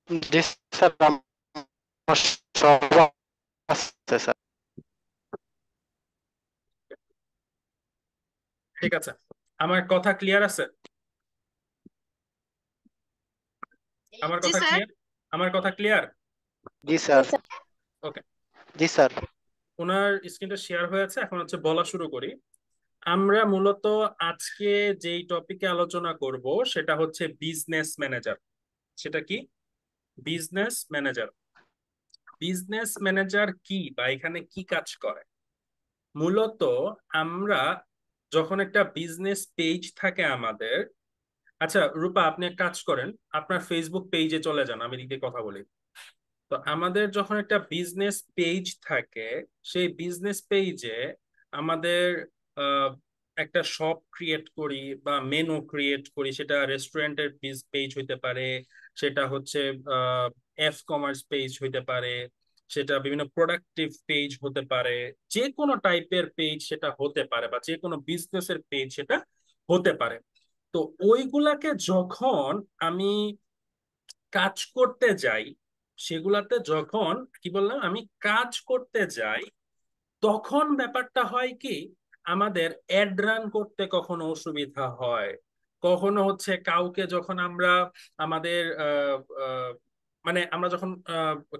জি sir, আমার সব আছে স্যার। ঠিক আছে, আমার কথা ক্লিয়ার আছে? আমার জি কথা স্যার। ক্লিয়ার? আমার কথা ক্লিয়ার? জি স্যার। ওকে। জি স্যার। ওনার স্ক্রিনটা শেয়ার হয়েছে, এখন হচ্ছে বলা শুরু করি। আমরা মূলত আজকে যেই টপিকে আলোচনা করব সেটা হচ্ছে বিজনেস ম্যানেজার। সেটা কি? Business manager. বিজনেস ম্যানেজার কি বা এখানে কি কাজ করে? মূলত আমরা যখন একটা বিজনেস পেজ থাকে আমাদের, আচ্ছা রূপা আপনি এক কাজ করেন, আপনার ফেসবুক পেজে চলে যান, আমি এদিকে কথা বলি। তো আমাদের যখন একটা বিজনেস পেজ থাকে, সেই বিজনেস পেজে আমাদের আহ, একটা শপ ক্রিয়েট করি বা মেনু ক্রিয়েট করি, সেটা রেস্টুরেন্টের পেজ হইতে পারে, সেটা হচ্ছে এফ কমার্স পেজ হইতে পারে, সেটা বিভিন্ন প্রোডাক্টিভ পেজ হতে পারে, যে কোনো টাইপের পেজ সেটা হতে পারে, বা যে কোনো বিজনেসের পেজ সেটা হতে পারে। তো ওইগুলাকে যখন আমি কাজ করতে যাই, সেগুলাতে যখন কি বললাম, আমি কাজ করতে যাই, তখন ব্যাপারটা হয় কি, আমাদের অ্যাড রান করতে কখনো অসুবিধা হয়, কখনো হচ্ছে কাউকে যখন আমরা আমাদের মানে আমরা যখন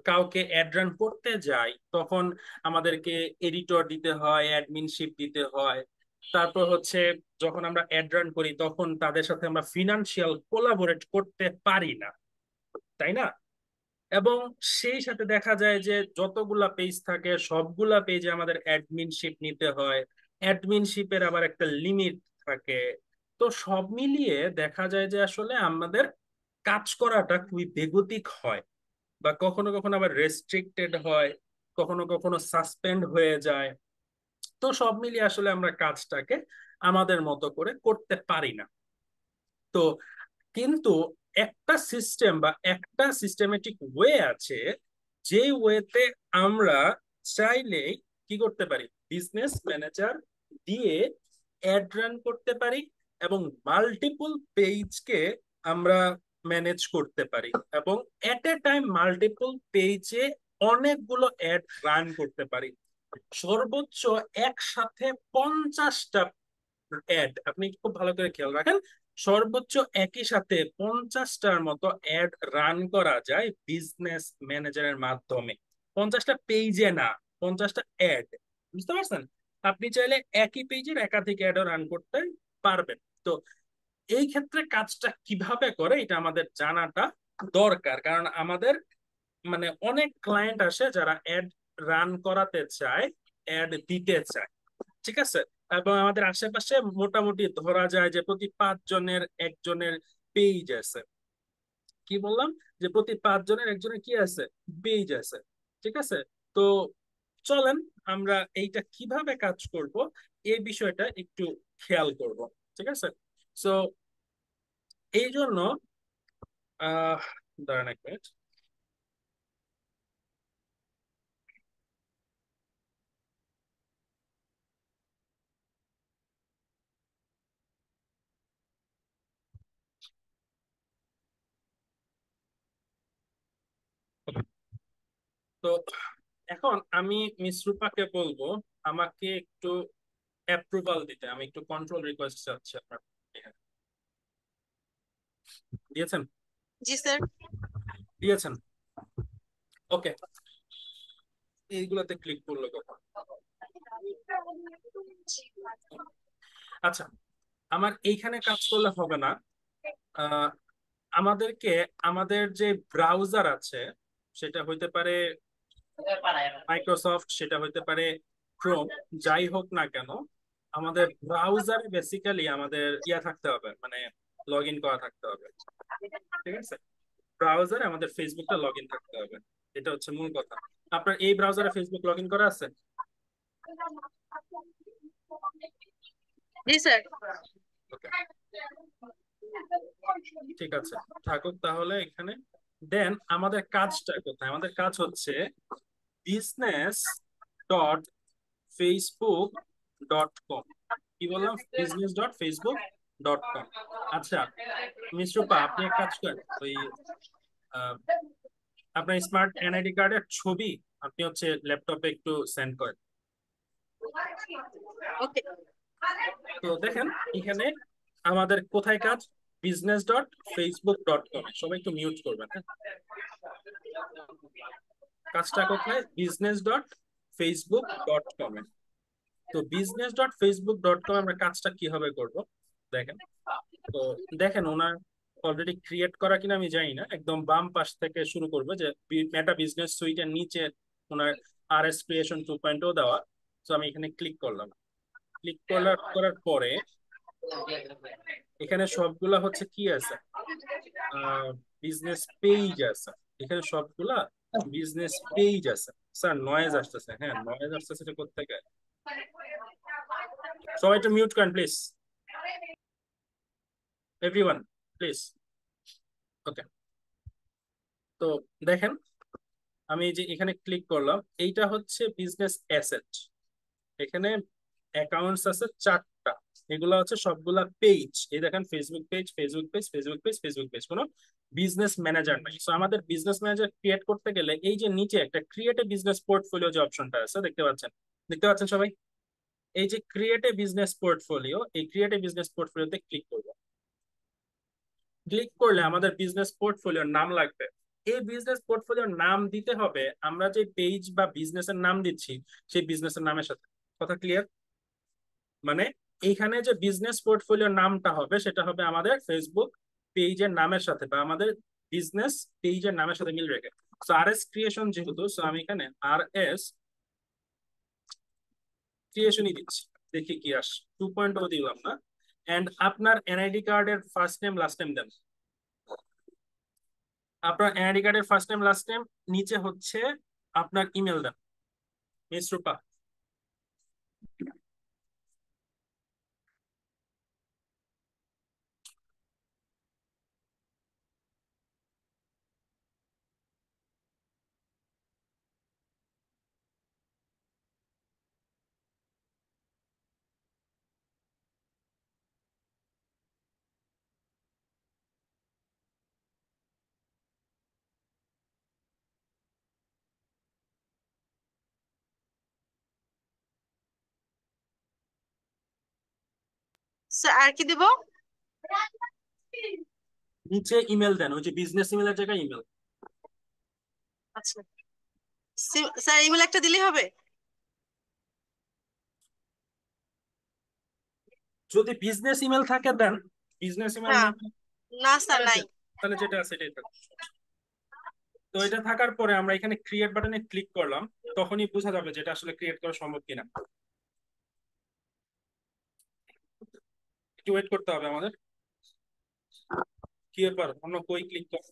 কাউকে অ্যাড রান করতে যাই, তখন আমাদেরকে এডিটর দিতে হয়, অ্যাডমিনশিপ দিতে হয়। তারপর হচ্ছে যখন আমরা অ্যাড রান করি, তখন তাদের সাথে আমরা ফিনান্সিয়াল কোলাবোরেট করতে পারি না, তাই না? এবং সেই সাথে দেখা যায় যে যতগুলা পেজ থাকে সবগুলা পেজে আমাদের অ্যাডমিনশিপ নিতে হয়, অ্যাডমিনশিপের আবার একটা লিমিট থাকে। তো সব মিলিয়ে দেখা যায় যে আসলে আমাদের কাজ করাটা খুবই বেগতিক হয়, বা কখনো কখনো আবার রেস্ট্রিক্টেড হয়, কখনো কখনো সাসপেন্ড হয়ে যায়। তো সব মিলিয়ে আসলে আমরা কাজটাকে আমাদের মতো করে করতে পারি না। তো কিন্তু একটা সিস্টেম বা একটা সিস্টেমেটিক ওয়ে আছে, যে ওয়েতে আমরা চাইলেই কি করতে পারি, বিজনেস ম্যানেজার দিয়ে অ্যাড রান করতে পারি, এবং মাল্টিপল পেজকে আমরা ম্যানেজ করতে পারি, এবং এট এ টাইম মাল্টিপল পেজে অনেকগুলো অ্যাড রান করতে পারি। সর্বোচ্চ একসাথে 50টা অ্যাড, আপনি খুব ভালো করে খেয়াল রাখেন, সর্বোচ্চ একই সাথে 50টার মতো অ্যাড রান করা যায় বিজনেস ম্যানেজারের মাধ্যমে। 50টা পেজে না, 50টা অ্যাড। বুঝতে পারছেন? আপনি চাইলে একই পেজের একাধিক অ্যাডও রান করতে পারবেন। তো এই ক্ষেত্রে কাজটা কিভাবে করে এটা আমাদের জানাটা দরকার, কারণ আমাদের মানে অনেক ক্লায়েন্ট আসে যারা অ্যাড রান করাতে চায়, অ্যাড দিতে চায়, ঠিক আছে? এবং আমাদের আশেপাশে মোটামুটি ধরা যায় যে প্রতি 5 জনের একজনের পেজ আছে। কি বললাম? যে প্রতি 5 জনের একজনের কি আছে, পেজ আছে। ঠিক আছে? তো চলেন আমরা এইটা কিভাবে কাজ করব এই বিষয়টা একটু খেয়াল করব। ঠিক আছে? সো এই জন্য আহ দাঁড়ান এক মিনিট। তো এখন আমি মিস রূপাকে বলবো আমাকে একটু অ্যাপ্রুভাল দিতে, আমি একটু কন্ট্রোল রিকোয়েস্ট চাচ্ছি আপনার। দিয়েছেন? জি স্যার। দিয়েছেন? ওকে। এইগুলাতে ক্লিক করলো কখন? আচ্ছা, আমার এইখানে কাজ করলে হবে না। আহ, আমাদেরকে আমাদের যে ব্রাউজার আছে, সেটা হইতে পারে মাইক্রোসফট, সেটা হইতে পারে ক্রোম, যাই হোক না কেন, আমাদের ব্রাউজারে বেসিক্যালি আমাদের ইয়া থাকতে হবে, মানে লগ ইন করা থাকতে হবে। ঠিক আছে? ব্রাউজারে আমাদের ফেসবুকটা লগ ইন থাকতে হবে, এটা হচ্ছে মূল কথা। আপনার এই ব্রাউজারে ফেসবুক লগ ইন করা আছে? জি স্যার। ওকে, ঠিক আছে, থাকুক তাহলে এখানে। দেন আমাদের কাজটা কোথায়? আমাদের কাজ হচ্ছে business.facebook.com। কি বললাম? business.facebook.com। আচ্ছা মিস রূপা, আপনি এক কাজ করেন, ওই আপনার স্মার্ট এনআইডি কার্ডের ছবি আপনি হচ্ছে ল্যাপটপে একটু সেন্ড করেন। ওকে। তো দেখেন এখানে আমাদের কোথায় কাজ, business.facebook.com সবাই একটু মিউট করবেন, হ্যাঁ। কাজটা কোথায়, business.facebook.com এ। তো business.facebook.com আমরা কাজটা কিভাবে করব দেখেন। তো দেখেন ওনার অলরেডি ক্রিয়েট করা কিনা আমি জানি না, একদম বাম পাশ থেকে শুরু করবে যে মেটা বিজনেস সুইটের নিচে ওনার RS Creation 2.0 দেওয়া। তো আমি এখানে ক্লিক করলাম, ক্লিক করার পরে এখানে সবগুলা হচ্ছে কি আছে, বিজনেস পেজ আছে, এখানে সবগুলা বিজনেস পেজ আছে। স্যার নয়েজ আসতেছে, হ্যাঁ নয়েজ আসতেছে, এটা কোত্থেকে? সবাই একটু মিউট করেন প্লিজ, এভরিওয়ান প্লিজ। ওকে, তো দেখেন আমি যে এখানে ক্লিক করলাম, এইটা হচ্ছে বিজনেস অ্যাসেট। এখানে অ্যাকাউন্টস আছে 4টা, এগুলো হচ্ছে সবগুলা পেজ। এই দেখেন Facebook page, Facebook page, Facebook page, Facebook page, কোনো বিজনেস ম্যানেজার নাই। সো আমাদের বিজনেস ম্যানেজার ক্রিয়েট করতে গেলে এই যে নিচে একটা ক্রিয়েট এ বিজনেস পোর্টফোলিও যে অপশনটা আছে দেখতে পাচ্ছেন, দেখতে পাচ্ছেন সবাই? এই যে ক্রিয়েট এ বিজনেস পোর্টফোলিও, এই ক্রিয়েট এ বিজনেস পোর্টফোলিওতে ক্লিক করব। ক্লিক করলে আমাদের বিজনেস পোর্টফোলিওর নাম লাগবে। এই বিজনেস পোর্টফোলিওর নাম দিতে হবে আমরা যে পেজ বা বিজনেসের নাম দিচ্ছি সেই বিজনেসের নামের সাথে। কথা ক্লিয়ার? মানে এইখানে যে বিজনেস পোর্টফোলিওর নামটা হবে সেটা হবে আমাদের ফেসবুক পেজের নামের সাথে বা আমাদের বিজনেস পেজের নামের সাথে মিল রেখে। সো RS ক্রিয়েশন যেহেতু, সো আমি এখানে RS ক্রিয়েশনই দিচ্ছি, দেখি কি আস 2.0 দিলাম না। এন্ড আপনার এনআইডি কার্ডের ফার্স্ট নেম লাস্ট নেম দেন। আপনার এনআইডি কার্ডের ফার্স্ট নেম লাস্ট নেম, নিচে হচ্ছে আপনার ইমেল দেন, মিস রূপা। স্যার আর কি দিব? নিচে ইমেল দেন, ওই যে বিজনেস ইমেলের জায়গায় ইমেল। আচ্ছা স্যার ইমেল একটা দিলেই হবে? যদি বিজনেস ইমেল থাকে দেন, বিজনেস ইমেল হ্যাঁ, না না স্যার নাই। তাহলে যেটা আছে এটাই থাকবে। তো এটা থাকার পরে আমরা এখানে ক্রিয়েট বাটনে ক্লিক করলাম, তখনই বোঝা যাবে যেটা আসলে ক্রিয়েট করা সম্ভব কিনা। একটু ওয়েট করতে হবে আমাদের। কি ব্যাপার, অন্য কই ক্লিক কর।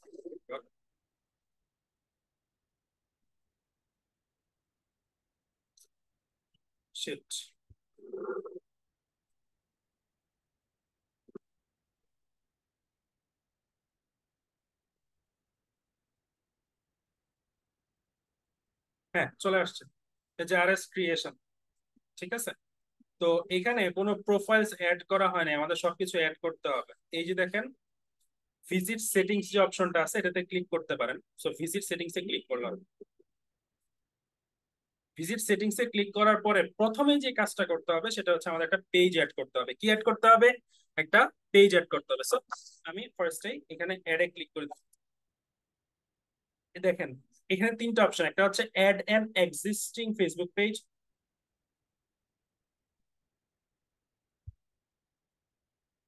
শিট, হ্যাঁ চলে আসছে, এই যে RS ক্রিয়েশন, ঠিক আছে। তো এখানে কোনো প্রোফাইলস অ্যাড করা হয় না, আমাদের সবকিছু অ্যাড করতে হবে। এই যে দেখেন ভিজিট সেটিংস যে অপশনটা আছে এটাতে ক্লিক করতে পারেন। সো ভিজিট সেটিংস এ ক্লিক করলাম। ভিজিট সেটিংস এ ক্লিক করার পরে প্রথমে যে কাজটা করতে হবে সেটা হচ্ছে আমাদের একটা পেজ অ্যাড করতে হবে। কি অ্যাড করতে হবে? একটা পেজ অ্যাড করতে হবে। সো আমি ফার্স্টেই এখানে অ্যাড এ ক্লিক করে দিচ্ছি। দেখেন এখানে 3টা অপশন, একটা হচ্ছে add an existing Facebook page,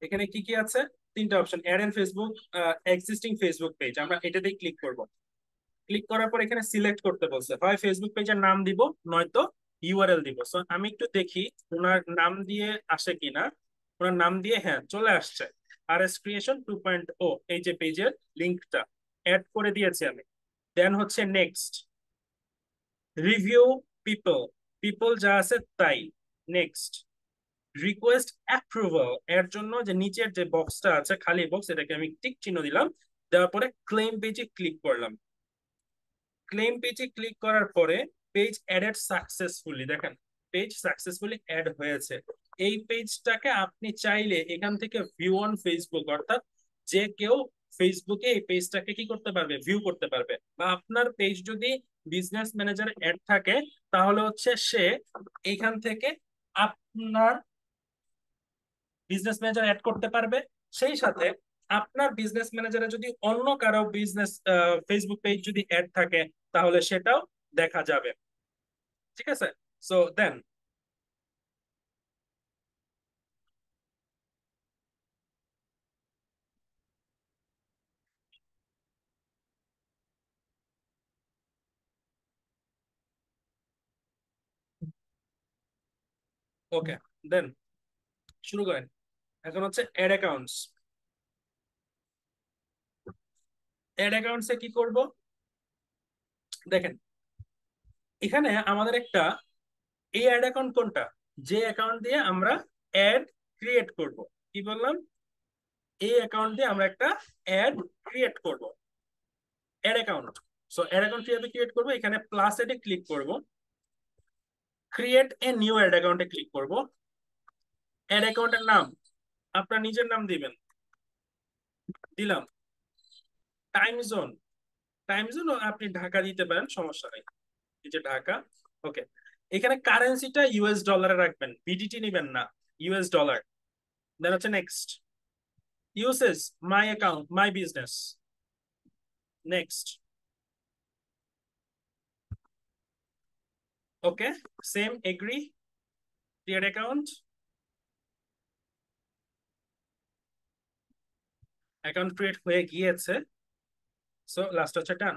এখানে কি কি আছে 3টা option, add an Facebook existing Facebook page. আমরা এটাতেই ক্লিক করব। ক্লিক করার পর এখানে সিলেক্ট করতে বলছে, হয় ফেসবুক পেজের নাম দিব নয়তো ইউআরএল দিব। সো আমি একটু দেখি ওনার নাম দিয়ে আসে কিনা। ওনার নাম দিয়ে হ্যাঁ চলে আসছে, RS Creation 2.0, এই যে পেজের লিঙ্কটা অ্যাড করে দিয়েছি আমি। দেন হচ্ছে নেক্সট, রিভিউ পিপল, পিপল যা আছে তাই। নেক্সট, রিকোয়েস্ট অ্যাপ্রুভাল, এর জন্য যে নিচের যে বক্সটা আছে খালি বক্স, এটাকে আমি টিক চিহ্ন দিলাম, দেওয়ার পরে ক্লেম পেজে ক্লিক করলাম। ক্লেম পেজে ক্লিক করার পরে পেজ অ্যাডেড সাকসেসফুলি, দেখেন পেজ সাকসেসফুলি অ্যাড হয়েছে। এই পেজটাকে আপনি চাইলে এখান থেকে ভিউ অন ফেসবুক, অর্থাৎ যে কেউ ফেসবুকে এই পেজটাকে কি করতে পারবে, ভিউ করতে পারবে। বা আপনার পেজ যদি বিজনেস ম্যানেজার অ্যাড থাকে, তাহলে হচ্ছে সে এইখান থেকে আপনার বিজনেস ম্যানেজার অ্যাড করতে পারবে। সেই সাথে আপনার বিজনেস ম্যানেজারে যদি অন্য কারো বিজনেস ফেসবুক পেজ যদি অ্যাড থাকে, তাহলে সেটাও দেখা যাবে। ঠিক আছে, সো দেন ওকে, দেন শুরু করেন। এখন হচ্ছে অ্যাড অ্যাকাউন্টস। অ্যাড অ্যাকাউন্টসে কি করব, দেখেন এখানে আমাদের একটা এই অ্যাড অ্যাকাউন্ট কোনটা, যে অ্যাকাউন্ট দিয়ে আমরা অ্যাড ক্রিয়েট করব। কি বললাম, এই অ্যাকাউন্ট দিয়ে আমরা একটা অ্যাড ক্রিয়েট করব, ad account. So ad account কিভাবে ক্রিয়েট করব, এখানে প্লাস এডে ক্লিক করব, ক্রিয়েট এ নিউ অ্যাড অ্যাকাউন্টে ক্লিক করব। অ্যাড অ্যাকাউন্টের নাম আপনার নিজের নাম দিবেন, দিলাম। টাইম জোন, টাইম জোন আপনি ঢাকা দিতে পারেন, সমস্যা নেই, এই যে ঢাকা। ওকে, এখানে কারেন্সিটা ইউএস ডলারে রাখবেন, বিডিটি নেবেন না, ইউএস ডলার। দেন হচ্ছে next, usage my account my business, next. Okay, same agree, create account, account create হয়ে গিয়েছে। সো লাস্ট হচ্ছে ডান,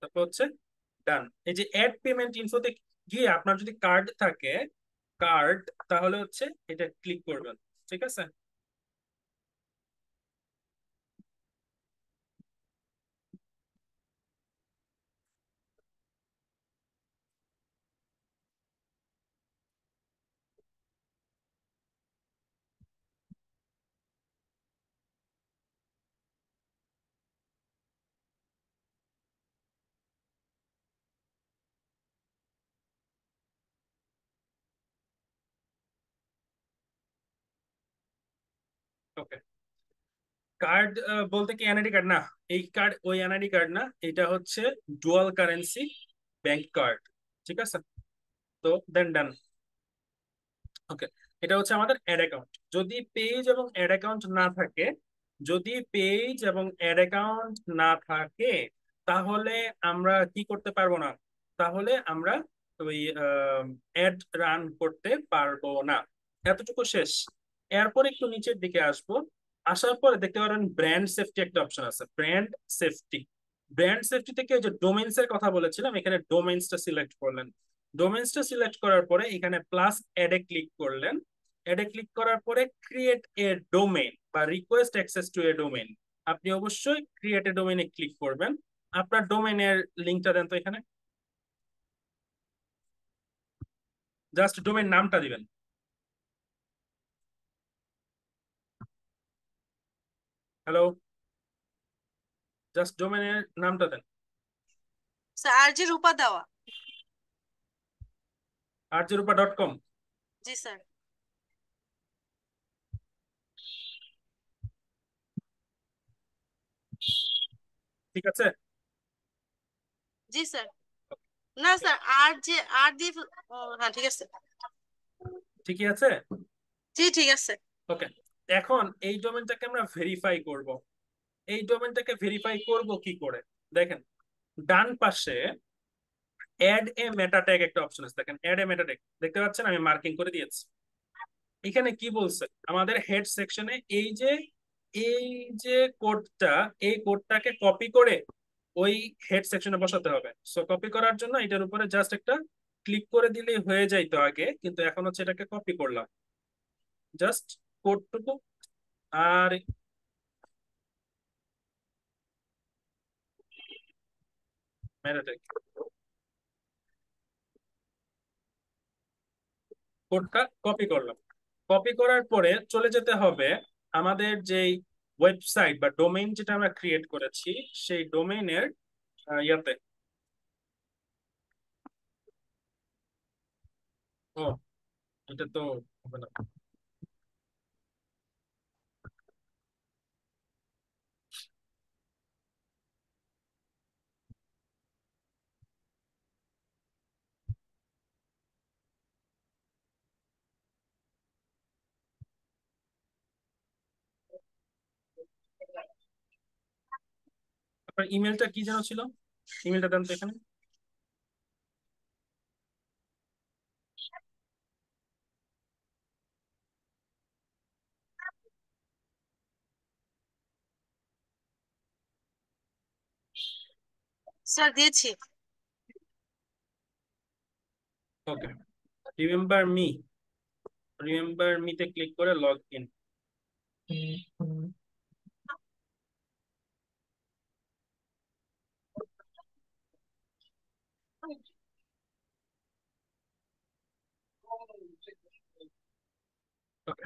তারপর হচ্ছে ডান। এই যে অ্যাড পেমেন্ট ইনফোতে গিয়ে আপনার যদি কার্ড থাকে, কার্ড, তাহলে হচ্ছে এটা ক্লিক করবেন। ঠিক আছে, ওকে। কার্ড বলতে কি এনআইডি কার্ড না, এই কার্ড ওই এনআইডি কার্ড না, এটা হচ্ছে ডুয়াল কারেন্সি ব্যাংক কার্ড। ঠিক আছে, তো দেন ডান। ওকে, এটা হচ্ছে আমাদের অ্যাড অ্যাকাউন্ট। যদি পেজ এবং অ্যাড অ্যাকাউন্ট না থাকে, যদি পেজ এবং অ্যাড অ্যাকাউন্ট না থাকে, তাহলে আমরা কি করতে পারবো না, তাহলে আমরা ওই অ্যাড রান করতে পারবো না। এতটুকু শেষ। এরপর একটু নিচের দিকে আসবো, আসার পরে দেখতে পারেন ব্র্যান্ড সেফটি একটা অপশন আছে, ব্র্যান্ড সেফটি। ব্র্যান্ড সেফটি থেকে ওই যে ডোমেইনস এর কথা বলেছিলাম, এখানে ডোমেইনসটা সিলেক্ট করলেন। ডোমেইনসটা সিলেক্ট করার পরে এখানে প্লাস অ্যাডে ক্লিক করলেন। অ্যাডে ক্লিক করার পরে ক্রিয়েট এ ডোমেইন বা request access to A domain, আপনি অবশ্যই ক্রিয়েট এ ডোমেইনে ক্লিক করবেন। আপনার ডোমেইনের লিংকটা দেন তো এখানে, জাস্ট ডোমেইন নামটা দিবেন। হ্যালো, জাস্ট ডোমেইনের নামটা দেন। স্যার আর জি রূপা দেওয়া। arjerupa.com। জি স্যার। ঠিক আছে, জি স্যার। না স্যার, আর দিয়ে হ্যাঁ ঠিক আছে। ঠিকই আছে। জি ঠিক আছে। ওকে, এখন এই ডোমেইনটাকে আমরা ভেরিফাই করব। এই ডোমেইনটাকে ভেরিফাই করব কি করে, দেখেন ডান পাশে অ্যাড এ মেটা ট্যাগ একটা অপশন আছে, দেখেন অ্যাড এ মেটা ট্যাগ দেখতে পাচ্ছেন, আমি মার্কিং করে দিয়েছি। এখানে কি বলছে আমাদের হেড সেকশনে, এই যে কোডটা, এই কোডটাকে কপি করে ওই হেড সেকশনে বসাতে হবে। সো কপি করার জন্য এটার উপরে জাস্ট একটা ক্লিক করে দিলেই হয়ে যাইতো আগে, কিন্তু এখন হচ্ছে এটাকে কপি করলাম, জাস্ট কোডটুকু। আর মেটা ট্যাগ কোডটা কপি করলাম। কপি করার পরে চলে যেতে হবে আমাদের যেই ওয়েবসাইট বা ডোমেইন যেটা আমরা ক্রিয়েট করেছি, সেই ডোমেইনের ইয়াতে। ও, এটা তো হবে না। আপনার ইমেলটা কি যেন ছিল? ইমেলটা দেন তো এখানে। স্যার দিয়েছি। ওকে, রিমেম্বার মি, রিমেম্বার মিতে ক্লিক করে লগ ইন। ওকে,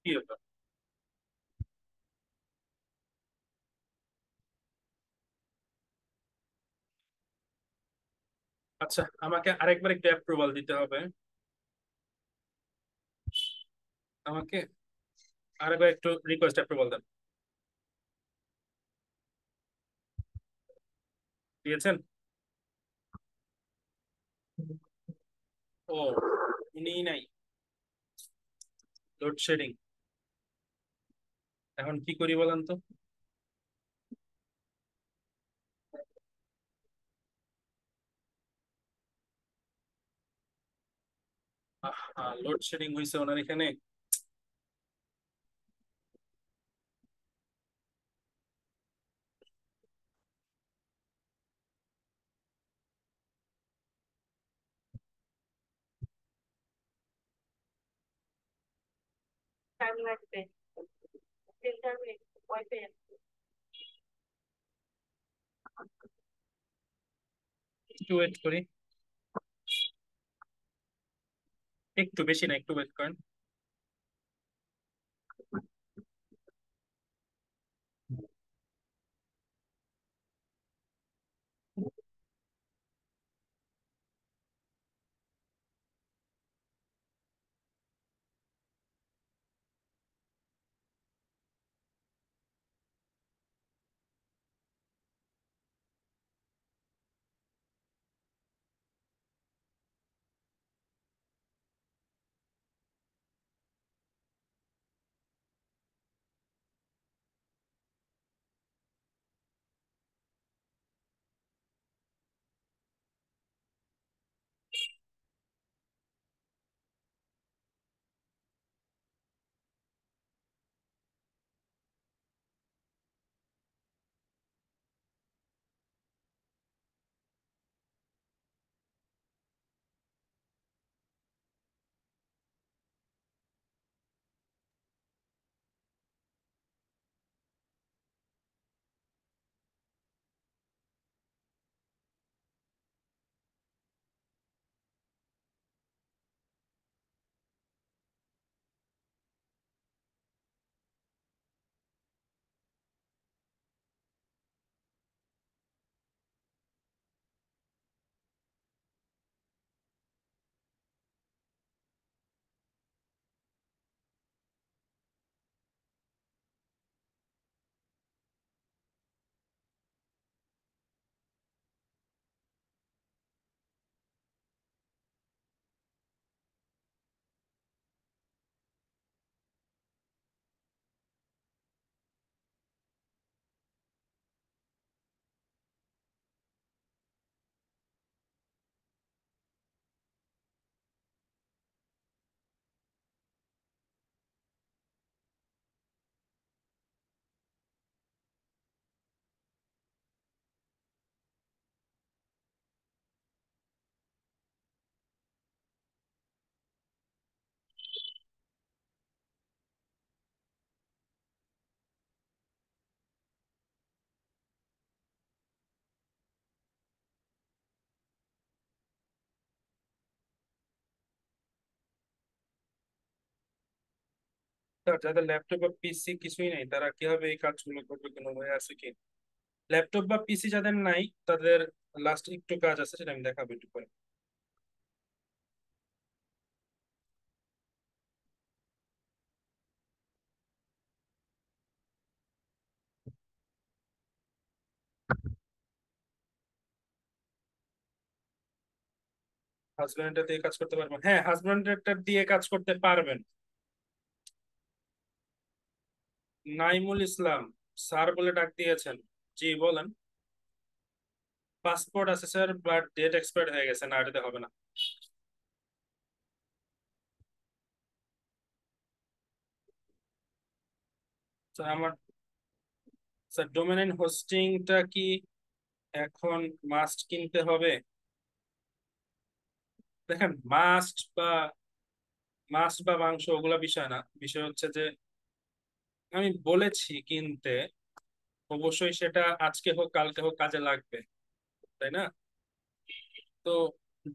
কি হলো? আচ্ছা, আমাকে আরেকবার একটু অ্যাপ্রুভাল দিতে হবে। আমাকে আরেকবার একটু রিকোয়েস্ট অ্যাপ্রুভাল দেন। দিয়েছেন? ও, উনিই নাই। লোডশেডিং। এখন কি করি বলেন তো? লোডশেডিং হয়েছে ওনার এখানে। টাইম লাগবে 3 মিনিট, ওয়াইফাই। একটু ওয়েট করি, একটু বেশি না, একটু ওয়েট করেন। স্যার, যাদের ল্যাপটপ বা পিসি কিছুই নাই তারা কিভাবে এই কাজগুলো করবে, কোনো ওয়ে আছে কি? ল্যাপটপ বা পিসি যাদের নাই তাদের লাস্ট একটু কাজ আছে, সেটা আমি দেখাবো একটু পরে। হাজবেন্ডটা দিয়ে কাজ করতে পারবেন? হ্যাঁ, হাজবেন্ডটা দিয়ে কাজ করতে পারবেন। নাইমুল ইসলাম স্যার বলে ডাক দিয়েছেন। জি বলেন। পাসপোর্ট আছে স্যার, বাট ডেট এক্সপায়ার্ড হয়ে গেছে, না এটাতে হবে না। স্যার আমার, স্যার ডোমেইন হোস্টিংটা কি এখন মাস্ট কিনতে হবে? দেখেন, মাস্ট বা মাংস ওগুলা বিষয় না, বিষয় হচ্ছে যে আমি বলেছি কিনতে, অবশ্যই সেটা আজকে হোক কালকে হোক কাজে লাগবে, তাই না? তো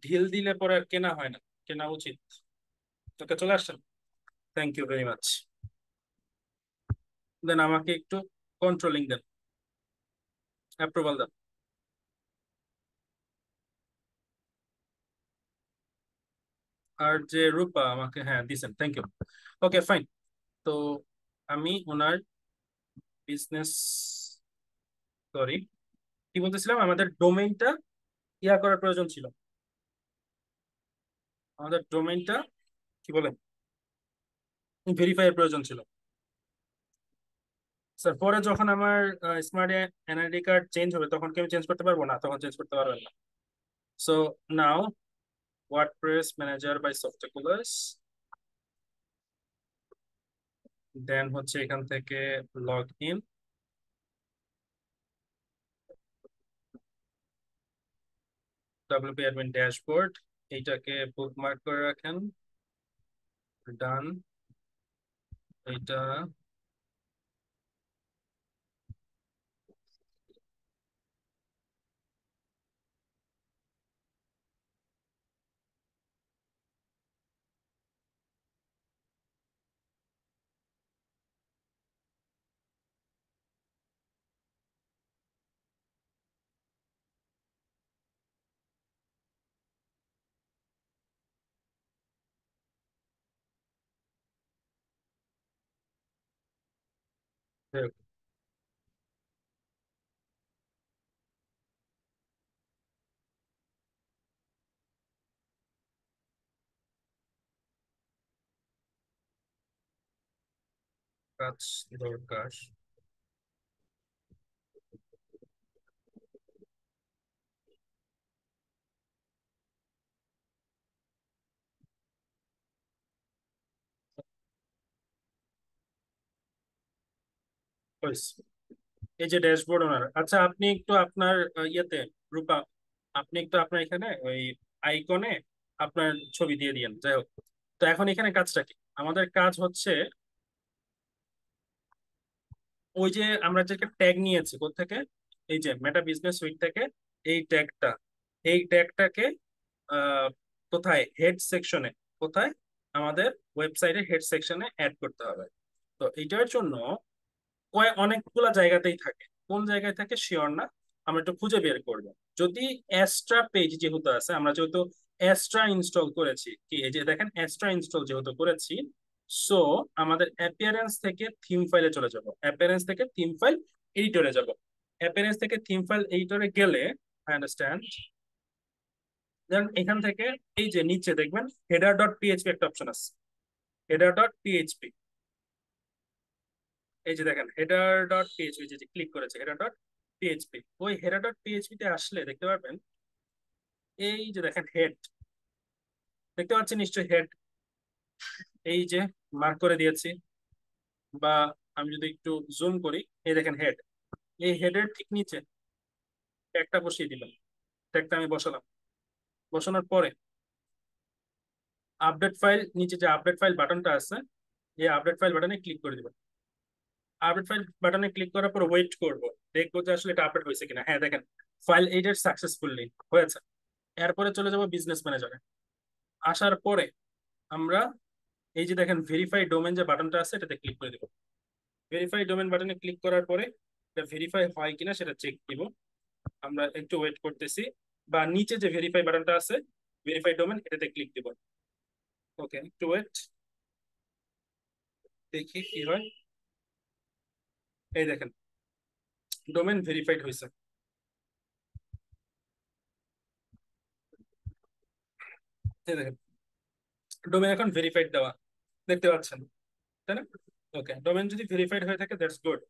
ঢিল দিলে পরে আর কেনা হয় না, কেনা উচিত। তোকে চলে আসছেন, থ্যাংক ইউ ভেরি মাচ। দেন আমাকে একটু কন্ট্রোলিং দেন, অ্যাপ্রুভাল দেন। আর যে রূপা আমাকে, হ্যাঁ দিছেন, থ্যাংক ইউ। Okay fine. তো আমি ওনার বিজনেস, সরি কি বলতেছিলাম, আমাদের ডোমেইনটা ইয়া করার প্রয়োজন ছিল, আমাদের ডোমেইনটা কি বলে ভেরিফাই এর প্রয়োজন ছিল। স্যার পরে যখন আমার স্মার্ট এনআইডি কার্ড চেঞ্জ হবে তখন কি আমি চেঞ্জ করতে পারবো? না, তখন চেঞ্জ করতে পারবেন না। So now WordPress manager by Softaculous, then হচ্ছে এখান থেকে log in, WP admin dashboard, এইটাকে বুকমার্ক করে রাখেন, ডান। এইটা কাজ দরকার। হয়েছে। এই যে ড্যাশবোর্ড ওনার, আচ্ছা আপনি একটু আপনার ইয়েতে, রূপা আপনি একটু আপনার এখানে ওই আইকনে আপনার ছবি দিয়ে দিয়েন, যাই হোক। তো এখন এখানে কাজটা কি? আমাদের কাজ হচ্ছে ওই যে আমরা যে ট্যাগ নিয়েছি কোত্থেকে, এই যে মেটা বিজনেস সুইট থেকে, এই ট্যাগটা, এই ট্যাগটাকে আহ কোথায়, হেড সেকশনে, কোথায়, আমাদের ওয়েবসাইটের হেড সেকশনে অ্যাড করতে হবে। তো এইটার জন্য অনেকগুলা জায়গাতেই থাকে, কোন জায়গায় থাকে শিওর না, আমরা একটু খুঁজে বের করব। যদি অ্যাস্ট্রা পেজ যেহেতু আছে, আমরা যেহেতু অ্যাস্ট্রা ইনস্টল করেছি, কি এই যে দেখেন অ্যাস্ট্রা ইনস্টল যেহেতু করেছি, সো আমাদের অ্যাপিয়ারেন্স থেকে থিম ফাইলে চলে যাব, অ্যাপিয়ারেন্স থেকে থিম ফাইল এডিটরে যাব। অ্যাপিয়ারেন্স থেকে থিম ফাইল এডিটরে গেলে, আই আন্ডারস্ট্যান্ড, দেন এখান থেকে এই যে নিচে দেখবেন হেডার ডট পিএইচপি একটা অপশন আছে, হেডার ডট পিএইচপি, এই যে দেখেন হেডার ডট পিএইচপি, যে ক্লিক করেছে হেডার ডট পিএইচপি, ওই হেডার ডট পিএইচপি তে আসলে দেখতে পারবেন এই যে দেখেন হেড, দেখতে পাচ্ছেন নিশ্চয়ই হেড, এই যে মার্ক করে দিয়েছি, বা আমি যদি একটু জুম করি, এই দেখেন হেড, এই হেডের ঠিক নিচে ট্যাগটা বসিয়ে দিলাম, ট্যাগটা আমি বসালাম, বসানোর পরে আপডেট ফাইল, নিচে যে আপডেট ফাইল বাটনটা আছে, এই আপডেট ফাইল বাটনে ক্লিক করে দিবেন। আপডেট ফাইল বাটনে ক্লিক করার পর ওয়েট করব, দেখবো যে আসলে এটা আপডেট হয়েছে কিনা। হ্যাঁ দেখেন ফাইল এডিট সাকসেসফুলি হয়েছে। এরপরে চলে যাব বিজনেস ম্যানেজারে, আসার পরে আমরা এই যে দেখেন ভেরিফাই ডোমেন যে বাটনটা আছে এটাতে ক্লিক করে দেবো। ভেরিফাই ডোমেন বাটনে ক্লিক করার পরে এটা ভেরিফাই হয় কিনা সেটা চেক দিব, আমরা একটু ওয়েট করতেছি। বা নিচে যে ভেরিফাই বাটনটা আছে, ভেরিফাই ডোমেন, এটাতে ক্লিক দিব। ওকে একটু ওয়েট, দেখি কি হয়। এই দেখেন ডোমেন ভেরিফাইড হয়েছে। এই দেখেন ডোমেন এখন ভেরিফাইড দেওয়া দেখতে পাচ্ছেন, তাই না? ওকে, ডোমেন যদি ভেরিফাইড হয়ে থাকে দ্যাটস গুড।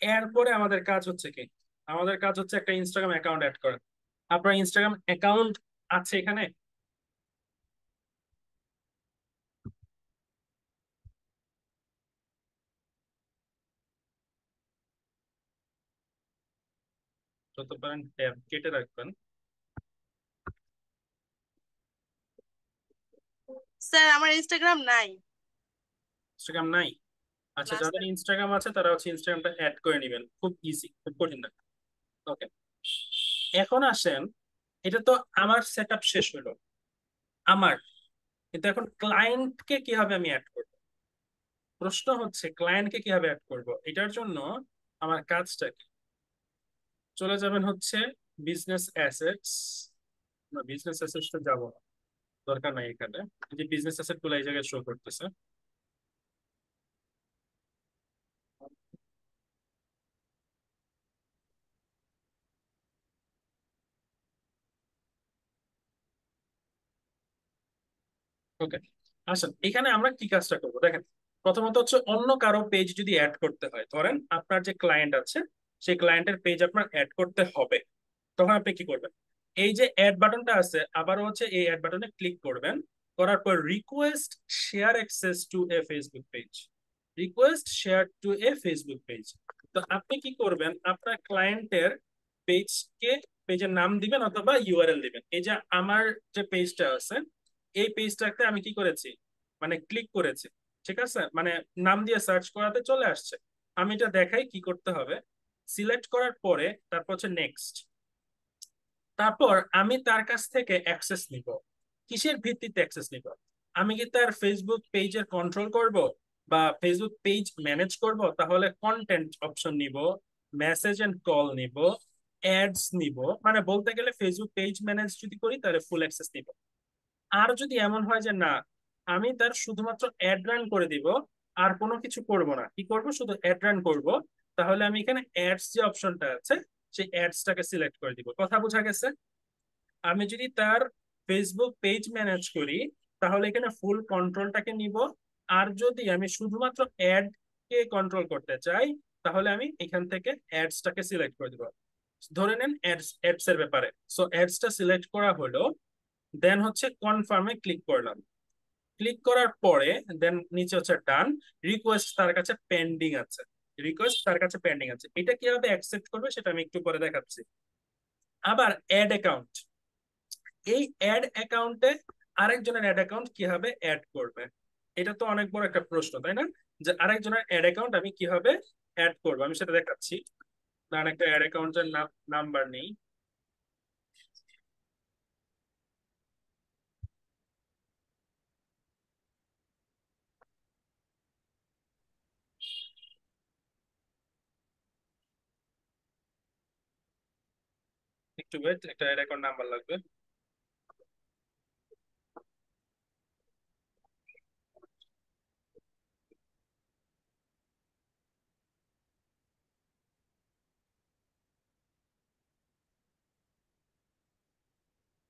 এরপরে আমাদের কাজ হচ্ছে কি, আমাদের কাজ হচ্ছে একটা ইনস্টাগ্রাম অ্যাকাউন্ট অ্যাড করা। আপনার ইনস্টাগ্রাম অ্যাকাউন্ট আছে এখানে? যত পারেন ট্যাব কেটে রাখবেন। স্যার আমার ইনস্টাগ্রাম নাই। ইনস্টাগ্রাম নাই? আচ্ছা, না যাদের স্যার। ইনস্টাগ্রাম আছে তারা হচ্ছে ইনস্টাগ্রামটা অ্যাড করে নেবেন, খুব ইজি, খুব কঠিন না। ওকে, এখন আসেন, এটা তো আমার সেট আপ শেষ হলো আমার, কিন্তু এখন ক্লায়েন্টকে কিভাবে আমি অ্যাড করব? প্রশ্ন হচ্ছে ক্লায়েন্টকে কিভাবে অ্যাড করব, এটার জন্য আমার কাজটা কি? চলে যাবেন হচ্ছে বিজনেস অ্যাসেটস। না, বিজনেস অ্যাসেটস তো যাবো না, দরকার নাই এখানে। এই যে বিজনেস অ্যাসেট গুলো এই জায়গায় শো করতেছে। ওকে, আসেন এখানে আমরা কি কাজটা করবো দেখেন। প্রথমত হচ্ছে অন্য কারো পেজ যদি অ্যাড করতে হয়, ধরেন আপনার যে ক্লায়েন্ট আছে সেই ক্লায়েন্টের পেজ আপনার অ্যাড করতে হবে, তখন আপনি কি করবেন? এই যে অ্যাড বাটনটা আছে, আবারও হচ্ছে এই অ্যাড বাটনে ক্লিক করবেন, করার পর request share access to A Facebook page, request share two A Facebook page. তো আপনি কি করবেন, আপনার ক্লায়েন্টের পেজকে, পেজের নাম দিবেন অথবা ইউআরএল দিবেন। এই যে আমার যে পেজটা আছে এই পেজটাতে আমি কি করেছি, মানে ক্লিক করেছি, ঠিক আছে, মানে নাম দিয়ে সার্চ করাতে চলে আসছে। আমি এটা দেখাই কি করতে হবে। সিলেক্ট করার পরে তারপর হচ্ছে নেক্সট, তারপর আমি তার কাছ থেকে অ্যাক্সেস নিব। কিসের ভিত্তিতে অ্যাক্সেস নিব? আমি কি তার ফেসবুক পেজের কন্ট্রোল করব বা ফেসবুক পেজ ম্যানেজ করব? তাহলে কন্টেন্ট অপশন নিব, মেসেজ এন্ড কল নিব, অ্যাডস নিব, মানে বলতে গেলে ফেসবুক পেজ ম্যানেজ যদি করি তাহলে ফুল অ্যাক্সেস নিব। আর যদি এমন হয় যে না, আমি তার শুধুমাত্র অ্যাড রান করে দিব, আর কোনো কিছু করব না, কি করব, শুধু অ্যাড রান করব, তাহলে আমি এখানে অ্যাডস যে অপশনটা আছে সেই অ্যাডসটাকে সিলেক্ট করে দিব। কথা বোঝা গেছে? আমি যদি তার ফেসবুক পেজ ম্যানেজ করি তাহলে এখানে ফুল কন্ট্রোলটাকে নিব, আর যদি আমি শুধুমাত্র অ্যাড কে কন্ট্রোল করতে চাই তাহলে আমি এখান থেকে অ্যাডসটাকে সিলেক্ট করে দিব। ধরে নেন অ্যাডস এর ব্যাপারে, সো অ্যাডসটা সিলেক্ট করা হলো, দেন হচ্ছে কনফার্মে ক্লিক করলাম। ক্লিক করার পরে দেন নিচে হচ্ছে ডান, রিকোয়েস্ট তার কাছে পেন্ডিং আছে, রিকোয়েস্ট তার কাছে পেন্ডিং আছে। এটা কিভাবে অ্যাকসেপ্ট করবে সেটা আমি একটু পরে দেখাচ্ছি। আবার অ্যাড অ্যাকাউন্ট, এই অ্যাড অ্যাকাউন্টে আরেকজনের অ্যাড অ্যাকাউন্ট কিভাবে অ্যাড করবে? এটা তো অনেক বড় একটা প্রশ্ন, তাই না? যে আরেকজনের অ্যাড অ্যাকাউন্ট আমি কিভাবে অ্যাড করবো, আমি সেটা দেখাচ্ছি। কারণ একটা অ্যাড অ্যাকাউন্টের নাম্বার নেই। একটু ওয়েট, একটা অ্যাড অ্যাকাউন্ট নাম্বার লাগবে।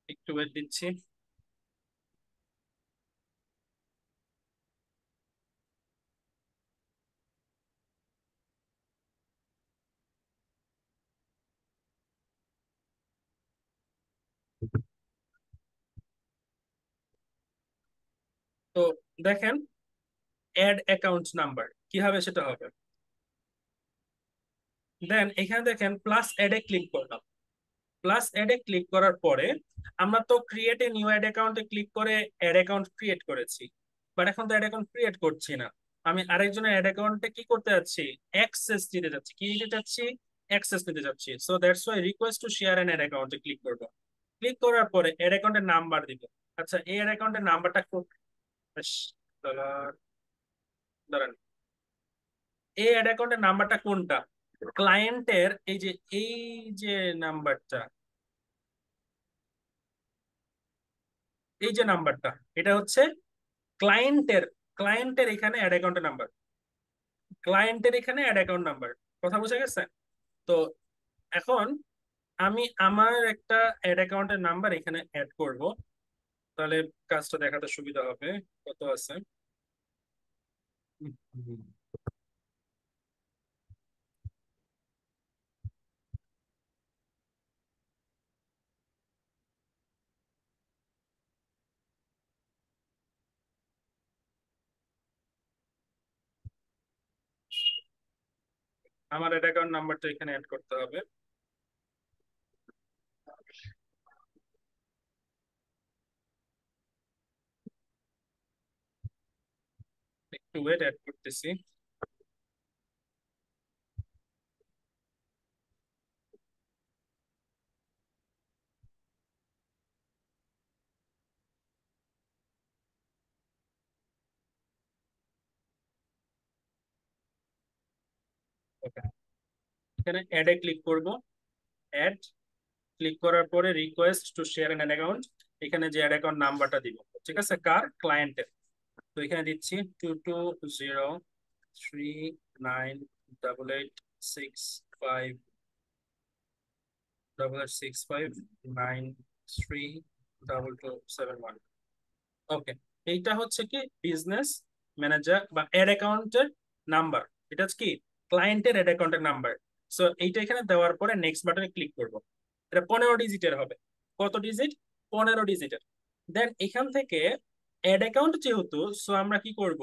একটু ওয়েট দিচ্ছি। তো দেখেন অ্যাড অ্যাকাউন্ট নাম্বার কিভাবে সেটা হবে। দেন এখানে দেখেন প্লাস অ্যাডে ক্লিক করলাম। প্লাস অ্যাডে ক্লিক করার পরে আমরা তো ক্রিয়েট এ নিউ অ্যাড অ্যাকাউন্টে ক্লিক করে অ্যাড অ্যাকাউন্ট ক্রিয়েট করেছি, বাট এখন তো অ্যাড অ্যাকাউন্ট ক্রিয়েট করছি না। আমি আরেকজনের অ্যাড অ্যাকাউন্টে কি করতে যাচ্ছি, অ্যাক্সেস দিতে যাচ্ছি। কি দিতে যাচ্ছি? অ্যাক্সেস নিতে যাচ্ছি। So that's why request to share an add অ্যাকাউন্টে ক্লিক করব। ক্লিক করার পরে অ্যাড অ্যাকাউন্টের নাম্বার দিব। আচ্ছা, এই অ্যাড অ্যাকাউন্টের নাম্বারটা খুব, দাঁড়ান, এই অ্যাড অ্যাকাউন্টের নাম্বারটা কোনটা? ক্লায়েন্টের এই যে নাম্বারটা, এই যে নাম্বারটা, এটা হচ্ছে ক্লায়েন্টের, ক্লায়েন্টের এখানে অ্যাড অ্যাকাউন্টের নাম্বার, ক্লায়েন্টের এখানে অ্যাড অ্যাকাউন্ট নাম্বার। কথা বোঝা গেছে? তো এখন আমি আমার একটা অ্যাড অ্যাকাউন্টের নাম্বার এখানে অ্যাড করব। তাহলে কাজটা দেখাতে সুবিধা হবে। কত আছে? আমার অ্যাকাউন্ট নাম্বারটা এখানে অ্যাড করতে হবে। একটু ওয়েট, অ্যাড করতেছি। ওকে, এখানে অ্যাডে ক্লিক করব। অ্যাড ক্লিক করার পরে request to share an account, এখানে যে অ্যাড অ্যাকাউন্ট নাম্বারটা দিব, ঠিক আছে, কার? ক্লায়েন্টের। তো এখানে দিচ্ছি 220398658865932271। ওকে, এইটা হচ্ছে কি বিজনেস ম্যানেজার বা অ্যাড অ্যাকাউন্টের নাম্বার। এটা হচ্ছে কি ক্লায়েন্টের অ্যাড অ্যাকাউন্টের নাম্বার। সো এইটা এখানে দেওয়ার পরে নেক্সট বাটনে ক্লিক করব। এটা 15 ডিজিটের হবে। কত ডিজিট? 15 ডিজিটের। দেন এখান থেকে অ্যাড অ্যাকাউন্ট যেহেতু, সো আমরা কি করব,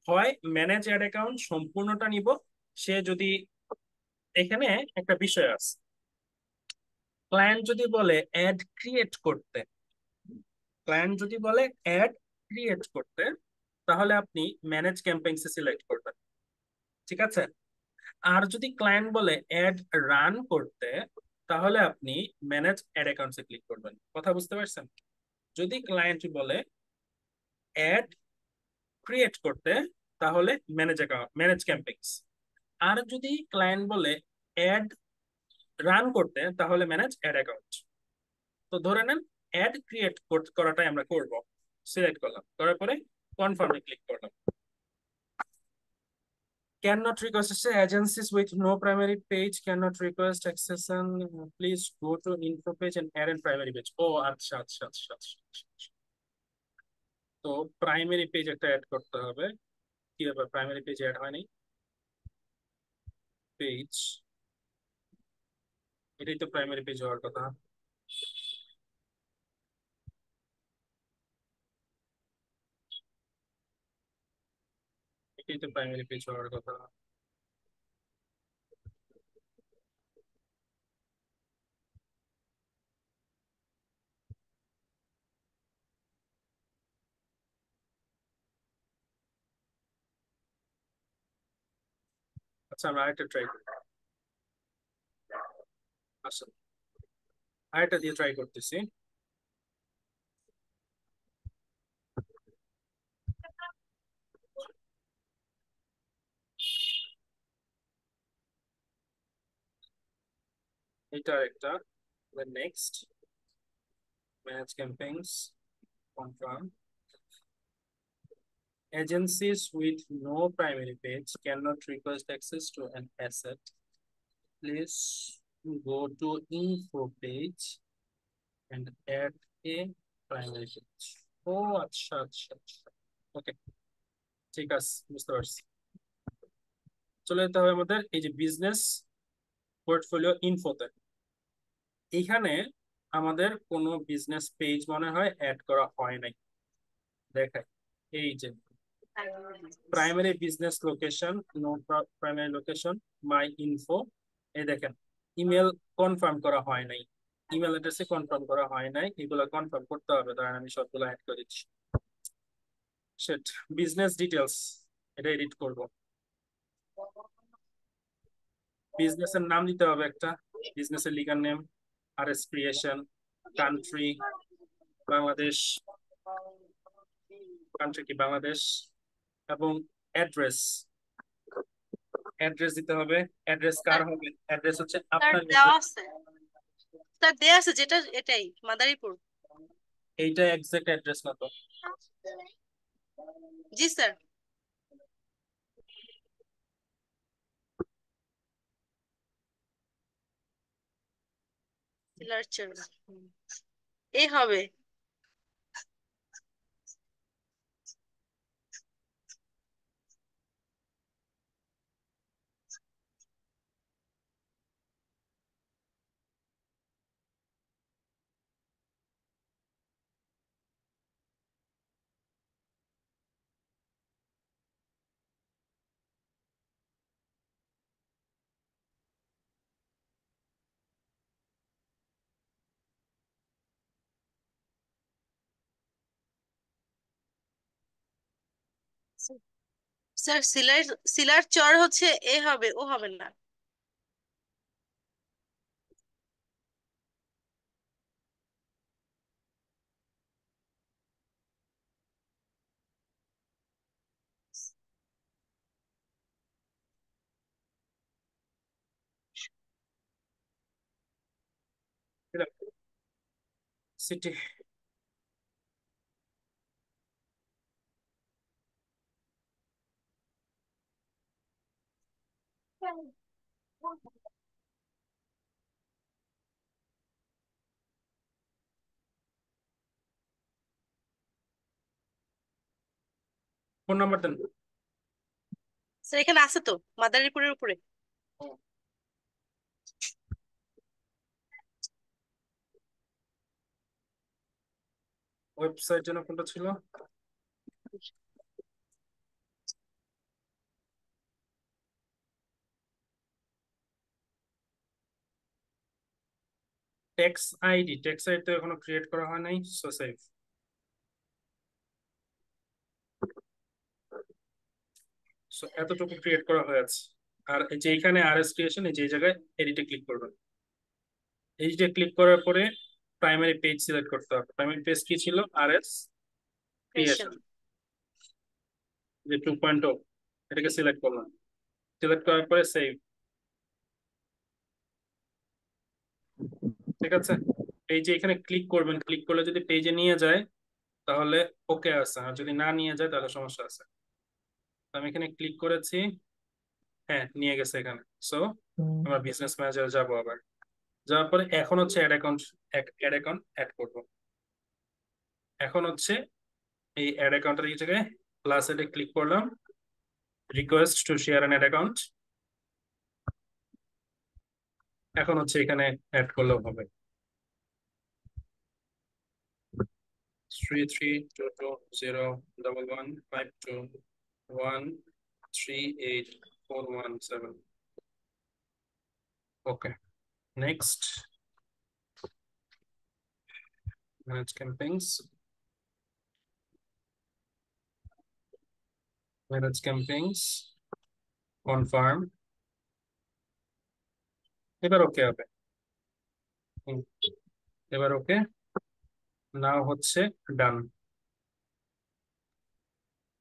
হয় ম্যানেজ অ্যাড অ্যাকাউন্ট সম্পূর্ণটা নিব। সে যদি, এখানে একটা বিষয় আছে, ক্লায়েন্ট যদি বলে অ্যাড ক্রিয়েট করতে, ক্লায়েন্ট যদি বলে অ্যাড ক্রিয়েট করতে, তাহলে আপনি ম্যানেজ ক্যাম্পেইনস সিলেক্ট করবেন, ঠিক আছে। আর যদি ক্লায়েন্ট বলে অ্যাড রান করতে, তাহলে আপনি ম্যানেজ অ্যাড অ্যাকাউন্টসে ক্লিক করবেন। কথা বুঝতে পারছেন? যদি ক্লায়েন্ট বলে অ্যাড ক্রিয়েট করতে, তাহলে ম্যানেজ অ্যাকাউন্ট, ম্যানেজ ক্যাম্পেইনস। আর যদি ক্লায়েন্ট বলে অ্যাড রান করতে, তাহলে ম্যানেজ অ্যাড অ্যাকাউন্ট। তো ধরে নেন অ্যাড ক্রিয়েট করাটাই আমরা করব। সিলেক্ট করলাম, করার পরে কনফার্মে ক্লিক করলাম। Cannot request agencies with no primary page cannot request access and please go to info page and add a primary page. ও আচ্ছা আচ্ছা আচ্ছা আচ্ছা আচ্ছা, আচ্ছা। তো প্রাইমারি পেজ একটা অ্যাড করতে হবে। কি ব্যাপার, প্রাইমারি পেজ অ্যাড হয়নি? পেজ, এটাই তো প্রাইমারি পেজ হওয়ার কথা। এটাই তো প্রাইমারি পেজ হওয়ার কথা। আচ্ছা, আমরা আরেকটা ট্রাই করি। আচ্ছা, আরেকটা দিয়ে ট্রাই করতেছি। এটা একটা, next manage campaigns, confirm. Agencies with no primary page cannot request access to an asset. Please go to info page and add a primary page. ও আচ্ছা আচ্ছা আচ্ছা, ওকে, ঠিক আছে, বুঝতে পারছি। চলে যেতে হবে আমাদের এই যে বিজনেস পোর্টফোলিও ইনফোতে। এইখানে আমাদের কোনো বিজনেস পেজ মনে হয় অ্যাড করা হয় নাই। দেখাই, এই যে primary business location, no primary location, my info. এই দেখেন, ইমেল কনফার্ম করা হয় নাই, ইমেল অ্যাড্রেসে কনফার্ম করা হয় নাই। এগুলো কনফার্ম করতে হবে, তাই আমি সবগুলো অ্যাড করে দিচ্ছি। সেট বিজনেস ডিটেলস, এটা এডিট করব। বিজনেসের নাম দিতে হবে একটা, বিজনেসের লিগাল নেম, আর S creation, country Bangladesh, country কি বাংলাদেশ, এবং অ্যাড্রেস, অ্যাড্রেস দিতে হবে। অ্যাড্রেস কার হবে? অ্যাড্রেস হচ্ছে স্যার আপনার দেওয়া address। আছে, স্যার দেওয়া আছে যেটা, এটাই মাদারীপুর। এইটা এক্সাক্ট অ্যাড্রেস না তো? জি স্যার। এ হবে। স্যার সিলার সিলার চর হচ্ছে এ হবে, ও হবে না। সিটি। ফোন নাম্বার দেন। স্যার এখানে আছে তো, মাদারীপুরের উপরে। ওয়েবসাইট যেন কোনটা ছিল? ট্যাক্স আইডি তো এখনো ক্রিয়েট করা হয় নাই, সো সেভ। সো এতটুকু ক্রিয়েট করা হয়েছে। আর এই যে এখানে আরএস ক্রিয়েশন, এই যে জায়গায় এডিটে ক্লিক করবেন। এডিটে ক্লিক করার পরে প্রাইমারি পেজ সিলেক্ট করতে হবে। প্রাইমারি পেজ কি ছিল? আরএস ক্রিয়েশন, যে 2.0, এটাকে সিলেক্ট করলাম। সিলেক্ট করার পরে সেভ। ঠিক আছে, এই যে এখানে ক্লিক করবেন, ক্লিক করলে যদি পেজে নিয়ে যায় তাহলে ওকে আছে, আর যদি না নিয়ে যায় তাহলে সমস্যা আছে। আমি এখানে ক্লিক করেছি, হ্যাঁ নিয়ে গেছে এখানে। সো আমরা বিজনেস ম্যানেজার যাবো আবার। যাওয়ার পরে এখন হচ্ছে অ্যাড অ্যাকাউন্ট অ্যাড করব। এখন হচ্ছে এই অ্যাড অ্যাকাউন্টের এই জায়গায় প্লাস এটে ক্লিক করলাম, request to share an add account. এখন হচ্ছে এখানে অ্যাড করলেও হবে। 33201152138417। ওকে, next. Manage campaigns. Manage campaigns. Confirm. এবার ওকে হবে। এবার ওকে, নাও হচ্ছে ডান।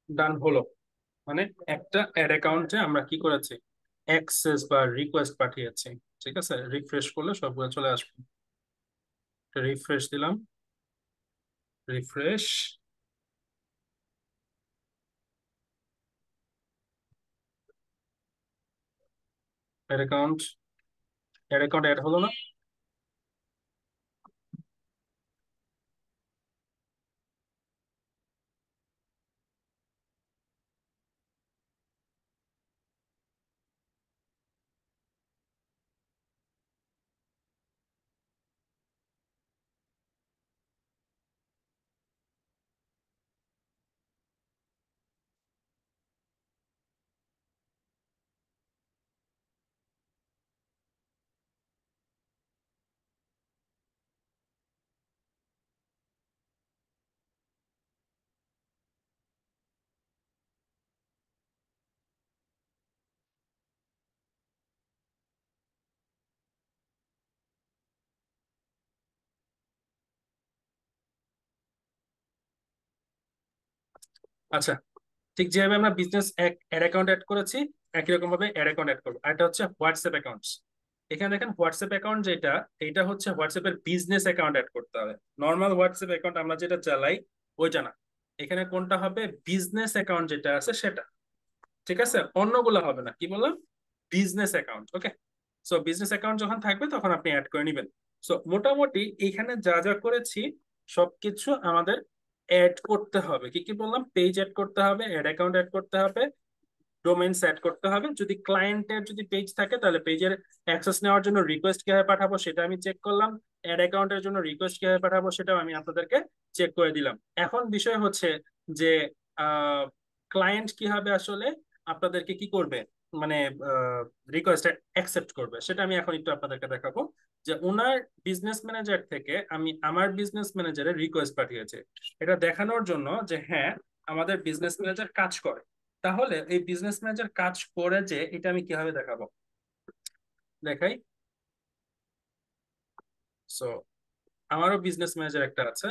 ডান হলো মানে একটা অ্যাড অ্যাকাউন্টে আমরা কি করেছি, অ্যাক্সেস বা রিকোয়েস্ট পাঠিয়েছি। ঠিক আছে, রিফ্রেশ করলে সবগুলো চলে আসবে। রিফ্রেশ দিলাম, রিফ্রেশ। অ্যাড অ্যাকাউন্ট অ্যাড হলো না। আচ্ছা, ঠিক যেভাবে আমরা বিজনেস অ্যাড অ্যাকাউন্ট অ্যাড করেছি, একই রকম ভাবে অ্যাড অ্যাকাউন্ট অ্যাড করবো। আর এটা হচ্ছে হোয়াটসঅ্যাপ অ্যাকাউন্টস। এখানে দেখেন হোয়াটসঅ্যাপ অ্যাকাউন্ট যেটা, এটা হচ্ছে হোয়াটসঅ্যাপের বিজনেস অ্যাকাউন্ট অ্যাড করতে হবে। নর্মাল হোয়াটসঅ্যাপ অ্যাকাউন্ট আমরা যেটা চালাই ওইটা না, এখানে কোনটা হবে, বিজনেস অ্যাকাউন্ট যেটা আছে সেটা। ঠিক আছে, অন্যগুলো হবে না। কি বললাম? Business account. Okay, so business account যখন থাকবে তখন আপনি অ্যাড করে নেবেন। সো মোটামুটি এখানে যা যা করেছি সবকিছু আমাদের অ্যাড করতে হবে। কি কি বললাম? পেজ অ্যাড করতে হবে, অ্যাড অ্যাকাউন্ট অ্যাড করতে হবে, ডোমেইন সেট করতে হবে। যদি ক্লায়েন্টের যদি পেজ থাকে তাহলে পেজের অ্যাক্সেস নেওয়ার জন্য রিকোয়েস্ট কিভাবে পাঠাবো সেটা আমি চেক করলাম। অ্যাড অ্যাকাউন্টের জন্য রিকোয়েস্ট কিভাবে পাঠাবো সেটাও আমি আপনাদেরকে চেক করে দিলাম। এখন বিষয় হচ্ছে যে ক্লায়েন্ট কিভাবে আসলে আপনাদেরকে কি করবে, মানে রিকোয়েস্ট অ্যাকসেপ্ট করবে, সেটা আমি এখন একটু আপনাদেরকে দেখাবো। যে ওনার বিজনেস ম্যানেজার থেকে আমি আমার বিজনেস ম্যানেজারে রিকোয়েস্ট পাঠিয়েছি, এটা দেখানোর জন্য যে হ্যাঁ আমাদের বিজনেস ম্যানেজার কাজ করে। তাহলে এই বিজনেস ম্যানেজার কাজ করে যে এটা আমি কিভাবে দেখাবো, দেখাই। সো আমারও বিজনেস ম্যানেজার একটা আছে।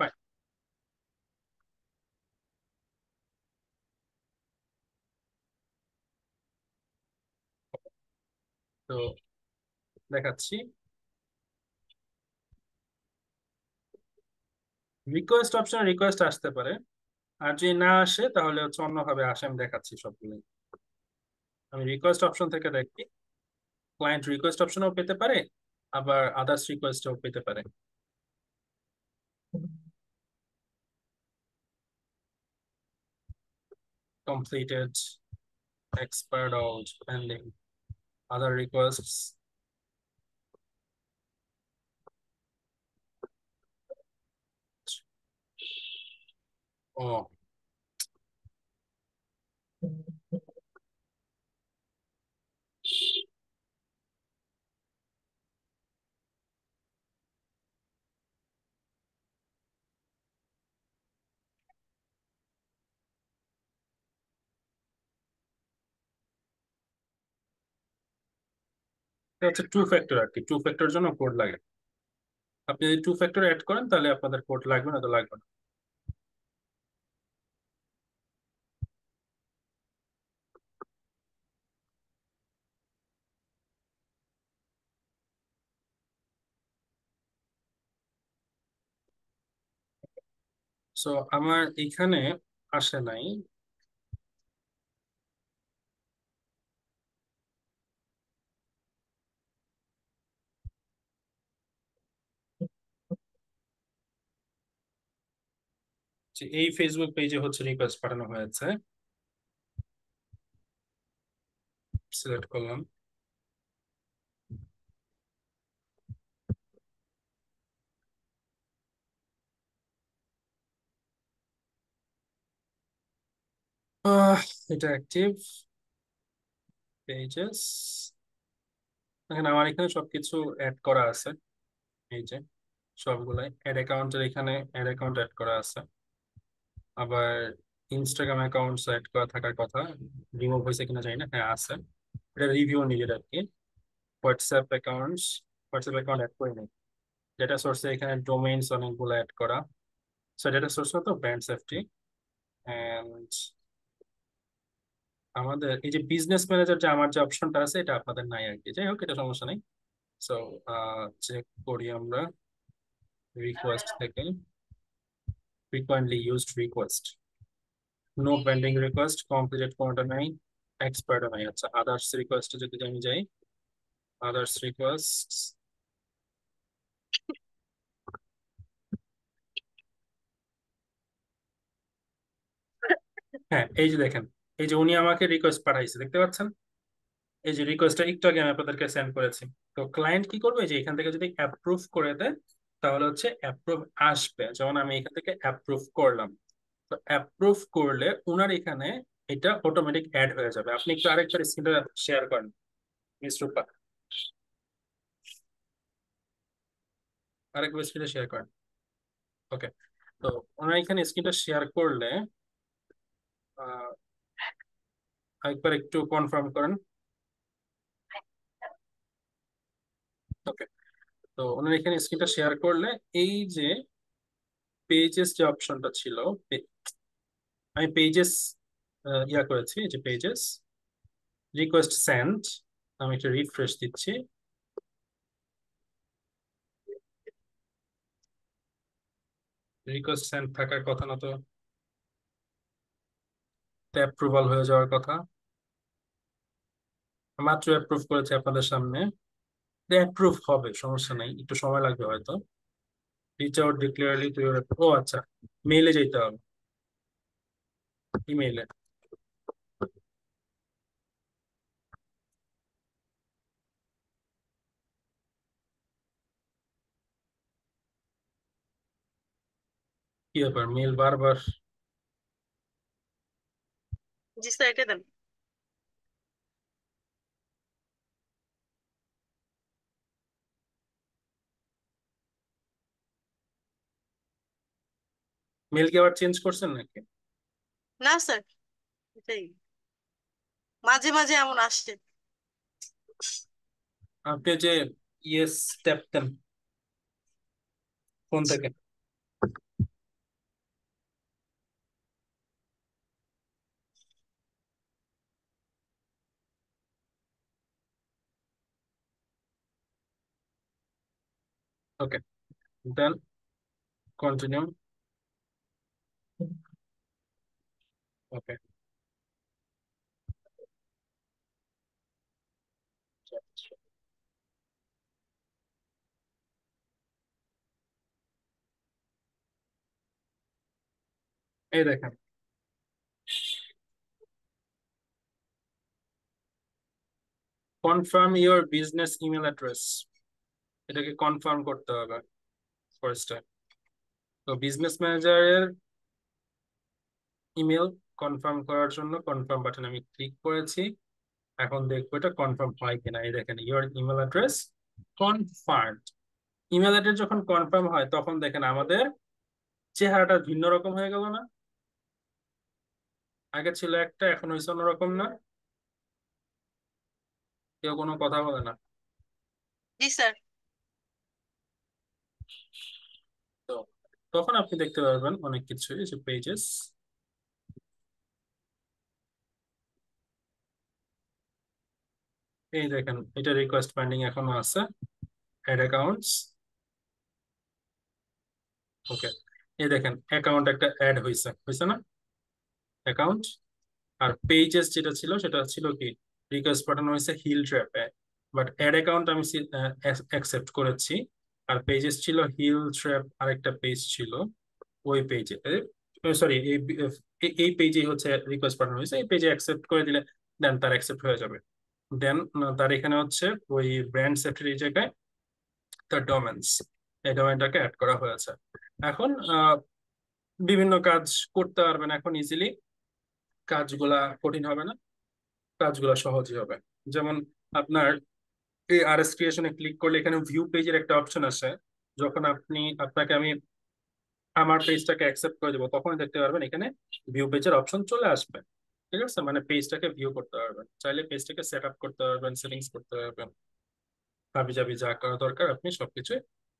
Fine. তো দেখাচ্ছি, রিকোয়েস্ট অপশন রিকোয়েস্ট আসতে পারে, আর যদি না আসে তাহলে হচ্ছে অন্যভাবে আসে, আমি দেখাচ্ছি সবগুলো। আমি রিকোয়েস্ট অপশন থেকে দেখি, ক্লায়েন্ট রিকোয়েস্ট অপশনও পেতে পারে, আবার আদার্স রিকোয়েস্টও পেতে পারে। Completed, expired out, pending, other requests. ও, এটা হচ্ছে টু ফ্যাক্টর আর কি, টু ফ্যাক্টর জন্য কোড লাগে। আপনি যদি টু ফ্যাক্টর অ্যাড করেন তাহলে আপনাদের কোড লাগবে না, তো লাগবে না। সো আমার এখানে আসে নাই। যে এই ফেসবুক পেজে হচ্ছে রিকোয়েস্ট পাঠানো হয়েছে, সিলেক্ট করলাম। এটা অ্যাক্টিভ পেজেস, এখানে আমার এখানে সবকিছু অ্যাড করা আছে। এই যে সবগুলাই অ্যাড অ্যাকাউন্টের, এখানে অ্যাড অ্যাকাউন্ট অ্যাড করা আছে। আবার ইনস্টাগ্রাম অ্যাকাউন্ট অ্যাড করা থাকার কথা, রিমুভ হয়েছে কিনা জানি না, হ্যাঁ আছে। এটা রিভিউ নিজের আর কি। WhatsApp accounts, WhatsApp account add করে নিই। ডেটা সোর্সে এখানে ডোমেইনস অনেকগুলো অ্যাড করা। সো ডেটা সোর্স হতো ব্র্যান্ড সেফটি। এন্ড আমাদের এই যে বিজনেস ম্যানেজার, যে আমার যে অপশনটা আছে এটা আপনাদের নাই আর কি, যাই হোক এটা সমস্যা নেই। সো চেক করি আমরা রিকোয়েস্ট থেকে, frequently used request, no pending request, completed কোনটা নাই, expired নাই। আচ্ছা, আদার্স রিকোয়েস্ট যদি আমি যাই, আদার্স রিকোয়েস্ট, হ্যাঁ এই যে দেখেন, এই যে উনি আমাকে রিকোয়েস্ট পাঠাইছে, দেখতে পাচ্ছেন? এই যে রিকোয়েস্টটা একটু আগে আমি আপনাদেরকে সেন্ড করেছি। তো ক্লায়েন্ট কি করবে, যে এখান থেকে যদি অ্যাপ্রুভ করে দেয় তাহলে হচ্ছে অ্যাপ্রুভ আসবে। যেমন আমি এখান থেকে অ্যাপ্রুভ করলাম, তো অ্যাপ্রুভ করলে উনার এখানে এটা অটোমেটিক অ্যাড হয়ে যাবে। আপনি একটু আরেকবার স্ক্রিনটা শেয়ার করেন মিস রূপা, আরেকবার স্ক্রিনটা শেয়ার করেন। ওকে, তো ওনার এখানে স্ক্রিনটা শেয়ার করলে আহ, একবার একটু কনফার্ম করেন। ওকে, তো ওনার এখানে স্ক্রিনটা শেয়ার করলে এই যে পেজেস যে অপশনটা ছিল, আমি পেজেস ইয়া করেছি, এই যে পেজেস রিকোয়েস্ট সেন্ড, আমি একটা রিফ্রেশ দিচ্ছি। রিকোয়েস্ট সেন্ড থাকার কথা না তো, অ্যাপ্রুভাল হয়ে যাওয়ার কথা। মাত্র অ্যাপ্রুভ করেছে আপনাদের সামনে, অ্যাপ্রুভ হবে, সমস্যা নাই, একটু সময় লাগবে হয়তো। রিচ আউট ডিক্লিয়ারলি টু ইউর, ও আচ্ছা, মেইলে যেতে হবে, ইমেইলে। কি ব্যাপার, মেইল বারবার? জি স্যার, এটা দেন। মেল কি আবার চেঞ্জ করছেন নাকি? না স্যার, এটাই মাঝে মাঝে এমন আসছে। আপনি যে ইয়েস ট্যাপ দেন ফোন থেকে। ওকে, দেন কন্টিনিউ। ওকে, এই দেখেন confirm your business email address, এটাকে কনফার্ম করতে হবে ফার্স্টে। তো বিজনেস ম্যানেজারের ইমেল কনফার্ম করার জন্য কনফার্ম বাটন আমি ক্লিক করেছি। এখন দেখবো এটা কনফার্ম হয় কিনা। এই দেখেন your email address confirmed. Email address যখন কনফার্ম হয় তখন দেখেন আমাদের চেহারাটা ভিন্ন রকম হয়ে গেল না? আগে ছিল একটা, এখন হয়েছে অন্যরকম না? কেউ কোনো কথা বলে না। জি স্যার। তো তখন আপনি দেখতে পারবেন অনেক কিছু, এই যে পেজেস, এই দেখেন এটা রিকোয়েস্ট পেন্ডিং এখনো আছে, অ্যাড অ্যাকাউন্টস। ওকে, এই দেখেন অ্যাকাউন্ট একটা অ্যাড হয়েছে, হয়েছে না অ্যাকাউন্ট? আর পেজেস যেটা ছিল সেটা ছিল কি, রিকোয়েস্ট পাঠানো হয়েছে হিল ট্র্যাপে, বাট অ্যাড অ্যাকাউন্ট আমি অ্যাকসেপ্ট করেছি। আর পেজেস ছিল হিল ট্র্যাপ, আরেকটা পেজ ছিল ওই পেজে, সরি এই পেজেই হচ্ছে রিকোয়েস্ট পাঠানো হয়েছে, এই পেজে অ্যাকসেপ্ট করে দিলে দেন তার অ্যাকসেপ্ট হয়ে যাবে। দেন তার এখানে হচ্ছে ওই ব্র্যান্ড সেফটির এই জায়গায় তার ডোমেন্স, এই ডোমেনটাকে অ্যাড করা হয়েছে। এখন বিভিন্ন কাজ করতে পারবেন এখন ইজিলি, কাজগুলা কঠিন হবে না, কাজগুলো সহজই হবে। যেমন আপনার এই আরএস ক্রিয়েশনে ক্লিক করলে এখানে ভিউ পেজের একটা অপশন আছে। যখন আপনাকে আমি আমার পেজটাকে অ্যাকসেপ্ট করে দেবো তখন দেখতে পারবেন এখানে ভিউ পেজের অপশন চলে আসবে। ঠিক আছে, মানে পেজটাকে ভিউ করতে পারবেন, চাইলে পেজটাকে সেট আপ করতে পারবেন, সেটিংস করতে পারবেন, হাবি জাবি যা করা দরকার আপনি সবকিছু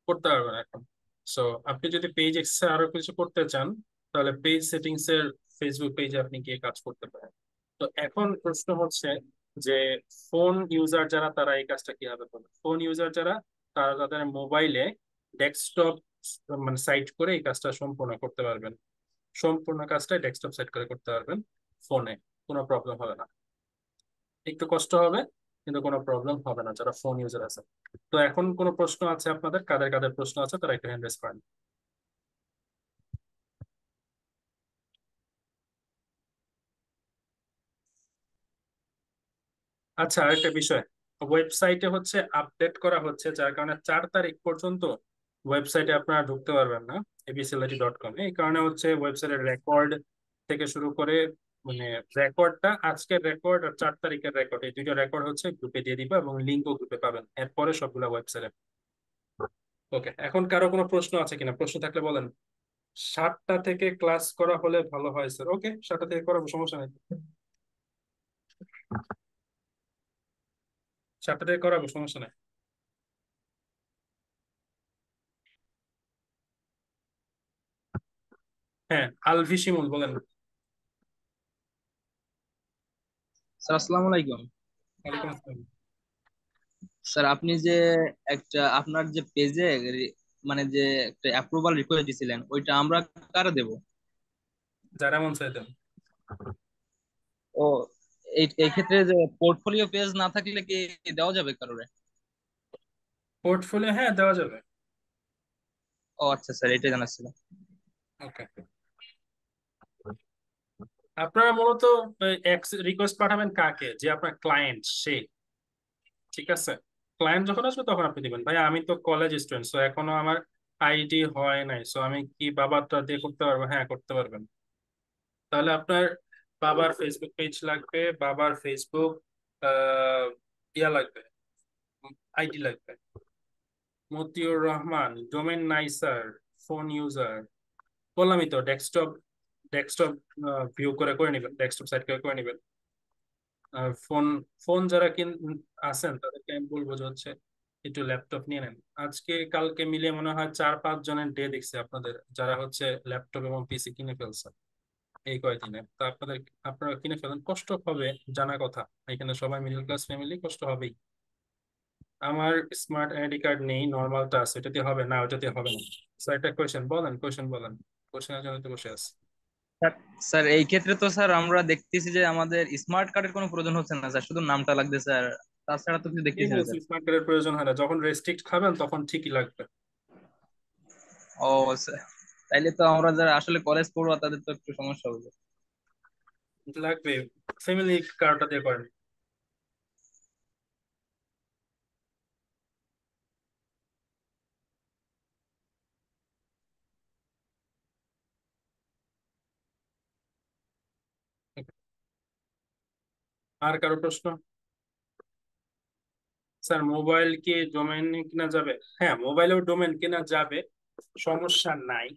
করতে পারবেন এখন। সো আপনি যদি পেজ এক্সেসে আরো কিছু করতে চান তাহলে পেজ সেটিংস এর ফেসবুক পেজে আপনি গিয়ে কাজ করতে পারেন। তো এখন প্রশ্ন হচ্ছে যে ফোন ইউজার যারা তারা এই কাজটা কিভাবে করবে? ফোন ইউজার যারা তারা তাদের মোবাইলে ডেস্কটপ মানে সাইট করে এই কাজটা সম্পূর্ণ করতে পারবেন। সম্পূর্ণ কাজটা ডেস্কটপ সাইট করে করতে পারবেন ফোনে, কোনো প্রবলেম হবে না। একটু কষ্ট হবে কিন্তু কোনো প্রবলেম হবে না যারা ফোন ইউজার আছে। তো এখন কোনো প্রশ্ন আছে আপনাদের? কাদের কাদের প্রশ্ন আছে তারা একটু হ্যান্ড রেজ করেন। আচ্ছা, আরেকটা বিষয়, ওয়েবসাইটে হচ্ছে আপডেট করা হচ্ছে যার কারণে 4 তারিখ পর্যন্ত ওয়েবসাইটে আপনারা ঢুকতে পারবেন না abcleti.com। এই কারণে হচ্ছে ওয়েবসাইটের রেকর্ড থেকে শুরু করে মানে রেকর্ডটা, আজকের রেকর্ড আর 4 তারিখের রেকর্ড, এই দুইটা রেকর্ড হচ্ছে গ্রুপে দিয়ে দিবা এবং লিঙ্কও গ্রুপে পাবেন এরপরে সবগুলা ওয়েবসাইটে। ওকে, এখন কারো কোনো প্রশ্ন আছে কিনা? প্রশ্ন থাকলে বলেন। 7টা থেকে ক্লাস করা হলে ভালো হয় স্যার। ওকে, 7টা থেকে করাবো, সমস্যা নেই। 7টা থেকে করাবো, সমস্যা নেই। হ্যাঁ, আলভি শিমুল বলেন। স্যার আসসালামু আলাইকুম। ওয়ালাইকুম আসসালাম। স্যার আপনি যে একটা আপনার যে পেজে মানে যে একটা অ্যাপ্রুভাল রিকোয়েস্ট দিছিলেন ওইটা আমরা কারে দেব? যারা মন চাইতেন। ও, এই এই ক্ষেত্রে যে পোর্টফোলিও পেজ না থাকলে কি দেওয়া যাবে কারোরে? পোর্টফোলিও হ্যাঁ দেওয়া যাবে। ও আচ্ছা স্যার, এটাই জানার ছিল। ওকে, আপনারা মূলত রিকোয়েস্ট পাঠাবেন কাকে? যে আপনার ক্লায়েন্ট সে, ঠিক আছে? ক্লায়েন্ট যখন আসবে তখন আপনি দিবেন ভাই আমি তো কলেজ স্টুডেন্ট, সো এখনো আমার আইডি হয় নাই, সো আমি কি বাবারটা দিয়ে করতে পারবো? হ্যাঁ করতে পারবেন। তাহলে আপনার বাবার ফেসবুক পেজ লাগবে, বাবার ফেসবুক ইয়া লাগবে, আইডি লাগবে। মতিউর রহমান, ডোমেন নাইসার, ফোন ইউজার, বললামই তো, ডেস্কটপ ডেস্কটপ ভিউ করে করে নেবেন, ডেস্কটপ সাইট করে করে নেবেন। আর ফোন ফোন যারা আছেন তাদেরকে আমি বলবো যে হচ্ছে একটু ল্যাপটপ নিয়ে নেন। আজকে কালকে মিলিয়ে মনে হয় 4-5 জনের ডে দেখছি আপনাদের, যারা হচ্ছে ল্যাপটপ এবং পিসি কিনে ফেলছে এই কয়েকদিনে। তো আপনারা কিনে ফেলেন, কষ্ট হবে জানা কথা, এখানে সবাই মিডল ক্লাস ফ্যামিলি, কষ্ট হবেই। আমার স্মার্ট আইডি কার্ড নেই, নর্মালটা আছে, ওটাতে হবে না, ওটাতে হবে না। স্যার একটা কোয়েশ্চেন বলেন, কোয়েশ্চেন বলেন, কোয়েশ্চেনের জন্য তো বসে আছে। স্যার স্যার, এই ক্ষেত্রে তো স্যার আমরা দেখতেছি যে আমাদের স্মার্ট কার্ডের কোনো প্রয়োজন হচ্ছে না স্যার, শুধু নামটা লাগবে স্যার, তাছাড়া তো কিছু কি দেখতেছি না বলছি, স্যার। স্মার্ট কার্ডের প্রয়োজন হয় না, যখন রেস্ট্রিক্ট খাবেন তখন ঠিকই লাগবে। ও স্যার, তাইলে তো আমরা যারা আসলে কলেজ পড়ুয়া তাদের তো একটু সমস্যা হবে। লাগবে, ফ্যামিলি কার্ডটা দিয়ে করেন। আর কারো প্রশ্ন? স্যার মোবাইল কি ডোমেন কেনা যাবে? হ্যাঁ, মোবাইলেও ডোমেন কেনা যাবে, সমস্যা নাই।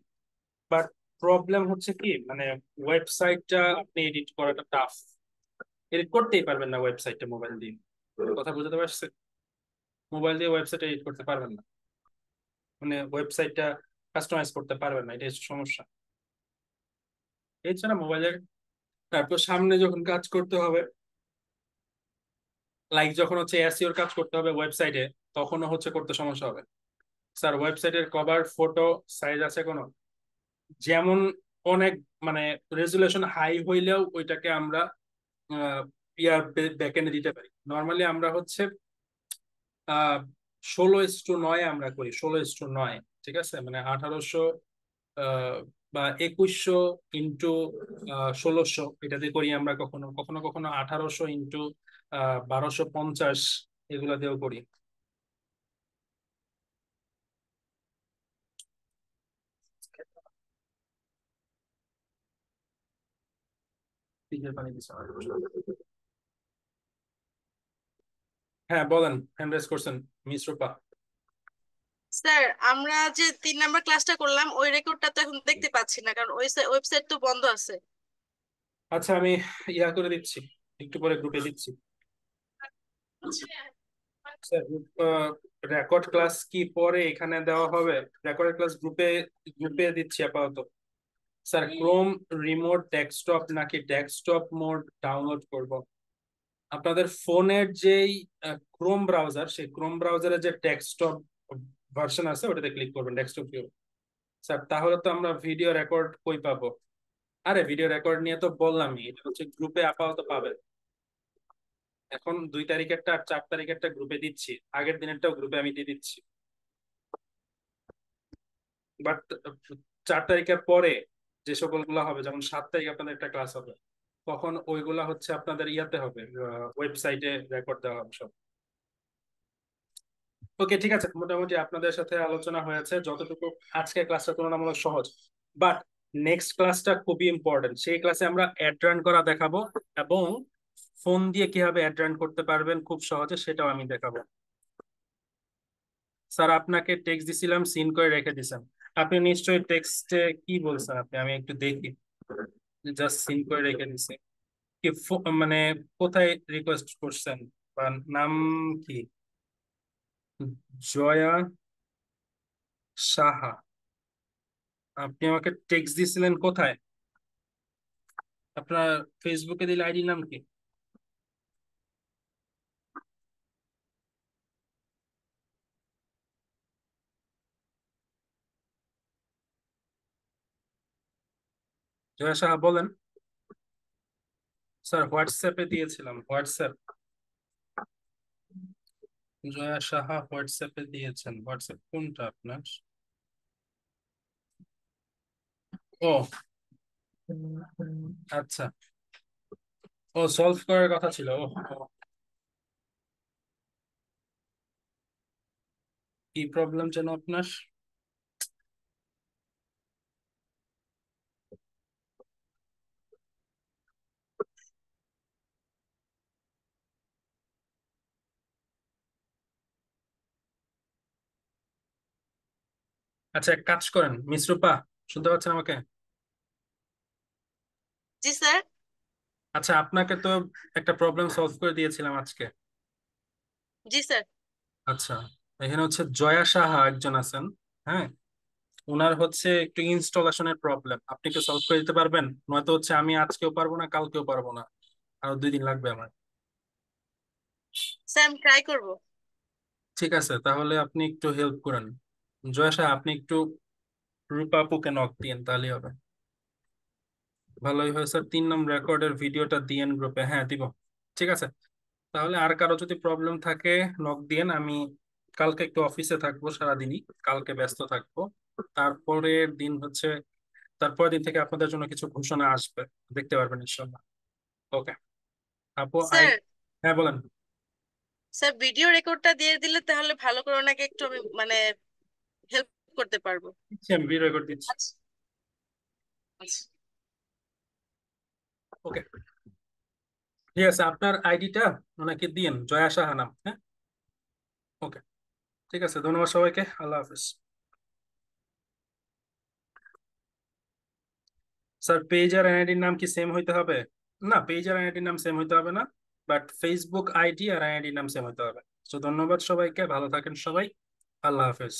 বাট প্রবলেম হচ্ছে কি, মানে ওয়েবসাইটটা আপনি এডিট করাটা টাফ। এডিট করতেই পারবেন না ওয়েবসাইটটা মোবাইল দিয়ে, কথা বুঝতে পারছেন? মোবাইল দিয়ে ওয়েবসাইট এডিট করতে পারবেন না, মানে ওয়েবসাইটটা কাস্টমাইজ করতে পারবেন না, এটা হচ্ছে সমস্যা। এছাড়া মোবাইলের, তারপর সামনে যখন কাজ করতে হবে, লাইক যখন হচ্ছে এসইওর কাজ করতে হবে ওয়েবসাইটে, তখনও হচ্ছে করতে সমস্যা হবে। স্যার ওয়েবসাইটের কভার ফটো সাইজ আছে কোনো, যেমন অনেক মানে রেজুলেশন হাই হইলেও ওইটাকে আমরা আহ, ইয়ার ব্যাকএন্ডে দিতে পারি। নর্মালি আমরা হচ্ছে 16:9 আমরা করি, 16:9, ঠিক আছে, মানে 1800 বা 2100 × 1600, এটা দিয়ে করি আমরা। কখনো কখনো কখনো 1800 × 1250 এগুলা দিয়েও করি। ফ্রিজের পানি দিছে আমার। হ্যাঁ বলেন, হ্যান্ড রেজ করছেন মিস রূপা। স্যার আমরা যে 3 নাম্বার ক্লাসটা করলাম ওই রেকর্ডটা তো এখন দেখতে পাচ্ছি না, কারণ ওই ওয়েবসাইট তো বন্ধ আছে। আচ্ছা আমি ইয়া করে দিচ্ছি, একটু পরে গ্রুপে দিচ্ছি। স্যার রেকর্ড ক্লাস কি পরে এখানে দেওয়া হবে? রেকর্ড ক্লাস গ্রুপে গ্রুপে দিচ্ছি আপাতত। স্যার ক্রোম রিমোট ডেস্কটপ নাকি ডেস্কটপ মোড ডাউনলোড করব? আপনাদের ফোনের যেই ক্রোম ব্রাউজার, সেই ক্রোম ব্রাউজারের যে ডেস্কটপ ভার্সন আছে ওটাতে ক্লিক করবেন, ডেস্কটপ ভিউ। স্যার তাহলে তো আমরা ভিডিও রেকর্ড কই পাবো? আরে ভিডিও রেকর্ড নিয়ে তো বললামই, এটা হচ্ছে গ্রুপে আপাতত পাবেন। এখন 2 তারিখেরটা আর 4 তারিখেরটা গ্রুপে দিচ্ছি, আগের দিনেরটাও গ্রুপে আমি দিয়ে দিচ্ছি। বাট 4 তারিখের পরে যে সকল গুলা হবে, যেমন 7 তারিখ আপনাদের একটা ক্লাস হবে, তখন ওইগুলা হচ্ছে আপনাদের ইয়াতে হবে, ওয়েবসাইটে রেকর্ড দেওয়া হবে সব। ওকে ঠিক আছে, মোটামুটি আপনাদের সাথে আলোচনা হয়েছে যতটুকু। আজকের ক্লাসটা তুলনামূলক সহজ, বাট নেক্সট ক্লাসটা খুবই ইম্পর্টেন্ট। সেই ক্লাসে আমরা অ্যাড রান করা দেখাবো, এবং ফোন দিয়ে কিভাবে অ্যাড রান করতে পারবেন খুব সহজে সেটাও আমি দেখাবো। স্যার আপনাকে টেক্সট দিছিলাম, সিন করে রেখে দিছেন, আপনি নিশ্চয়ই টেক্সটে কি বলছেন আপনি, আমি একটু দেখি। জাস্ট সিন করে রেখে দিছে কি মানে কোথায় রিকোয়েস্ট করছেন, বা নাম কি? জয়া সাহা। আপনি আমাকে টেক্সট দিছিলেন কোথায়? আপনার ফেসবুকে দিলে আইডি নাম কি? জয়া সাহা বলেন। স্যার হোয়াটসঅ্যাপে দিয়েছিলাম, হোয়াটসঅ্যাপ। জয়া সাহা হোয়াটসঅ্যাপে দিয়েছেন, হোয়াটসঅ্যাপ কোনটা আপনার? ও আচ্ছা, ও সলভ করার কথা ছিল। ও ও, কি প্রবলেম যেন আপনার? আচ্ছা এক কাজ করেন মিস রূপা, শুনতে পাচ্ছেন আমাকে? জি স্যার। আচ্ছা, আপনাকে তো একটা প্রবলেম সলভ করে দিয়েছিলাম আজকে। জি স্যার। আচ্ছা, এখানে হচ্ছে জয়া সাহা একজন আছেন। হ্যাঁ, ওনার হচ্ছে একটু ইনস্টলেশনের প্রবলেম, আপনি একটু সলভ করে দিতে পারবেন? নয়তো হচ্ছে আমি আজকেও পারবো না, কালকেও পারবো না, আরো 2 দিন লাগবে আমার। স্যার আমি ট্রাই করব। ঠিক আছে, তাহলে আপনি একটু হেল্প করেন। জয়া সাহা, আপনি একটু রূপা আপুকে নক দিন, তাহলেই হবে। ভালোই হয় স্যার, 3 নম্বর রেকর্ডের ভিডিওটা দিয়েন গ্রুপে। হ্যাঁ, দিব। ঠিক আছে, তাহলে আর কারো যদি প্রবলেম থাকে নক দিয়েন। আমি কালকে একটু অফিসে থাকবো সারাদিনই, কালকে ব্যস্ত থাকবো। তারপরের দিন হচ্ছে, তারপরের দিন থেকে আপনাদের জন্য কিছু ঘোষণা আসবে, দেখতে পারবেন ইনশাল্লাহ। ওকে আপু, স্যার হ্যাঁ বলেন। স্যার ভিডিও রেকর্ডটা দিয়ে দিলে তাহলে ভালো করে ওনাকে একটু আমি মানে হেল্প করতে পারবো। দিচ্ছি, আমি ভিডিও রেকর্ড দিচ্ছি। আচ্ছা আচ্ছা। ওকে, ঠিক আছে, আপনার আইডিটা ওনাকে দিয়েন, জয়া সাহা নাম। হ্যাঁ, ওকে, ঠিক আছে, ধন্যবাদ সবাইকে, আল্লাহ হাফিজ। স্যার, পেজ আর এনআইডির নাম কি সেম হইতে হবে? না, পেজ আর এনআইডির নাম সেম হইতে হবে না, বাট ফেসবুক আইডি আর এনআইডির নাম সেম হইতে হবে। তো ধন্যবাদ সবাইকে, ভালো থাকেন সবাই, আল্লাহ হাফেজ।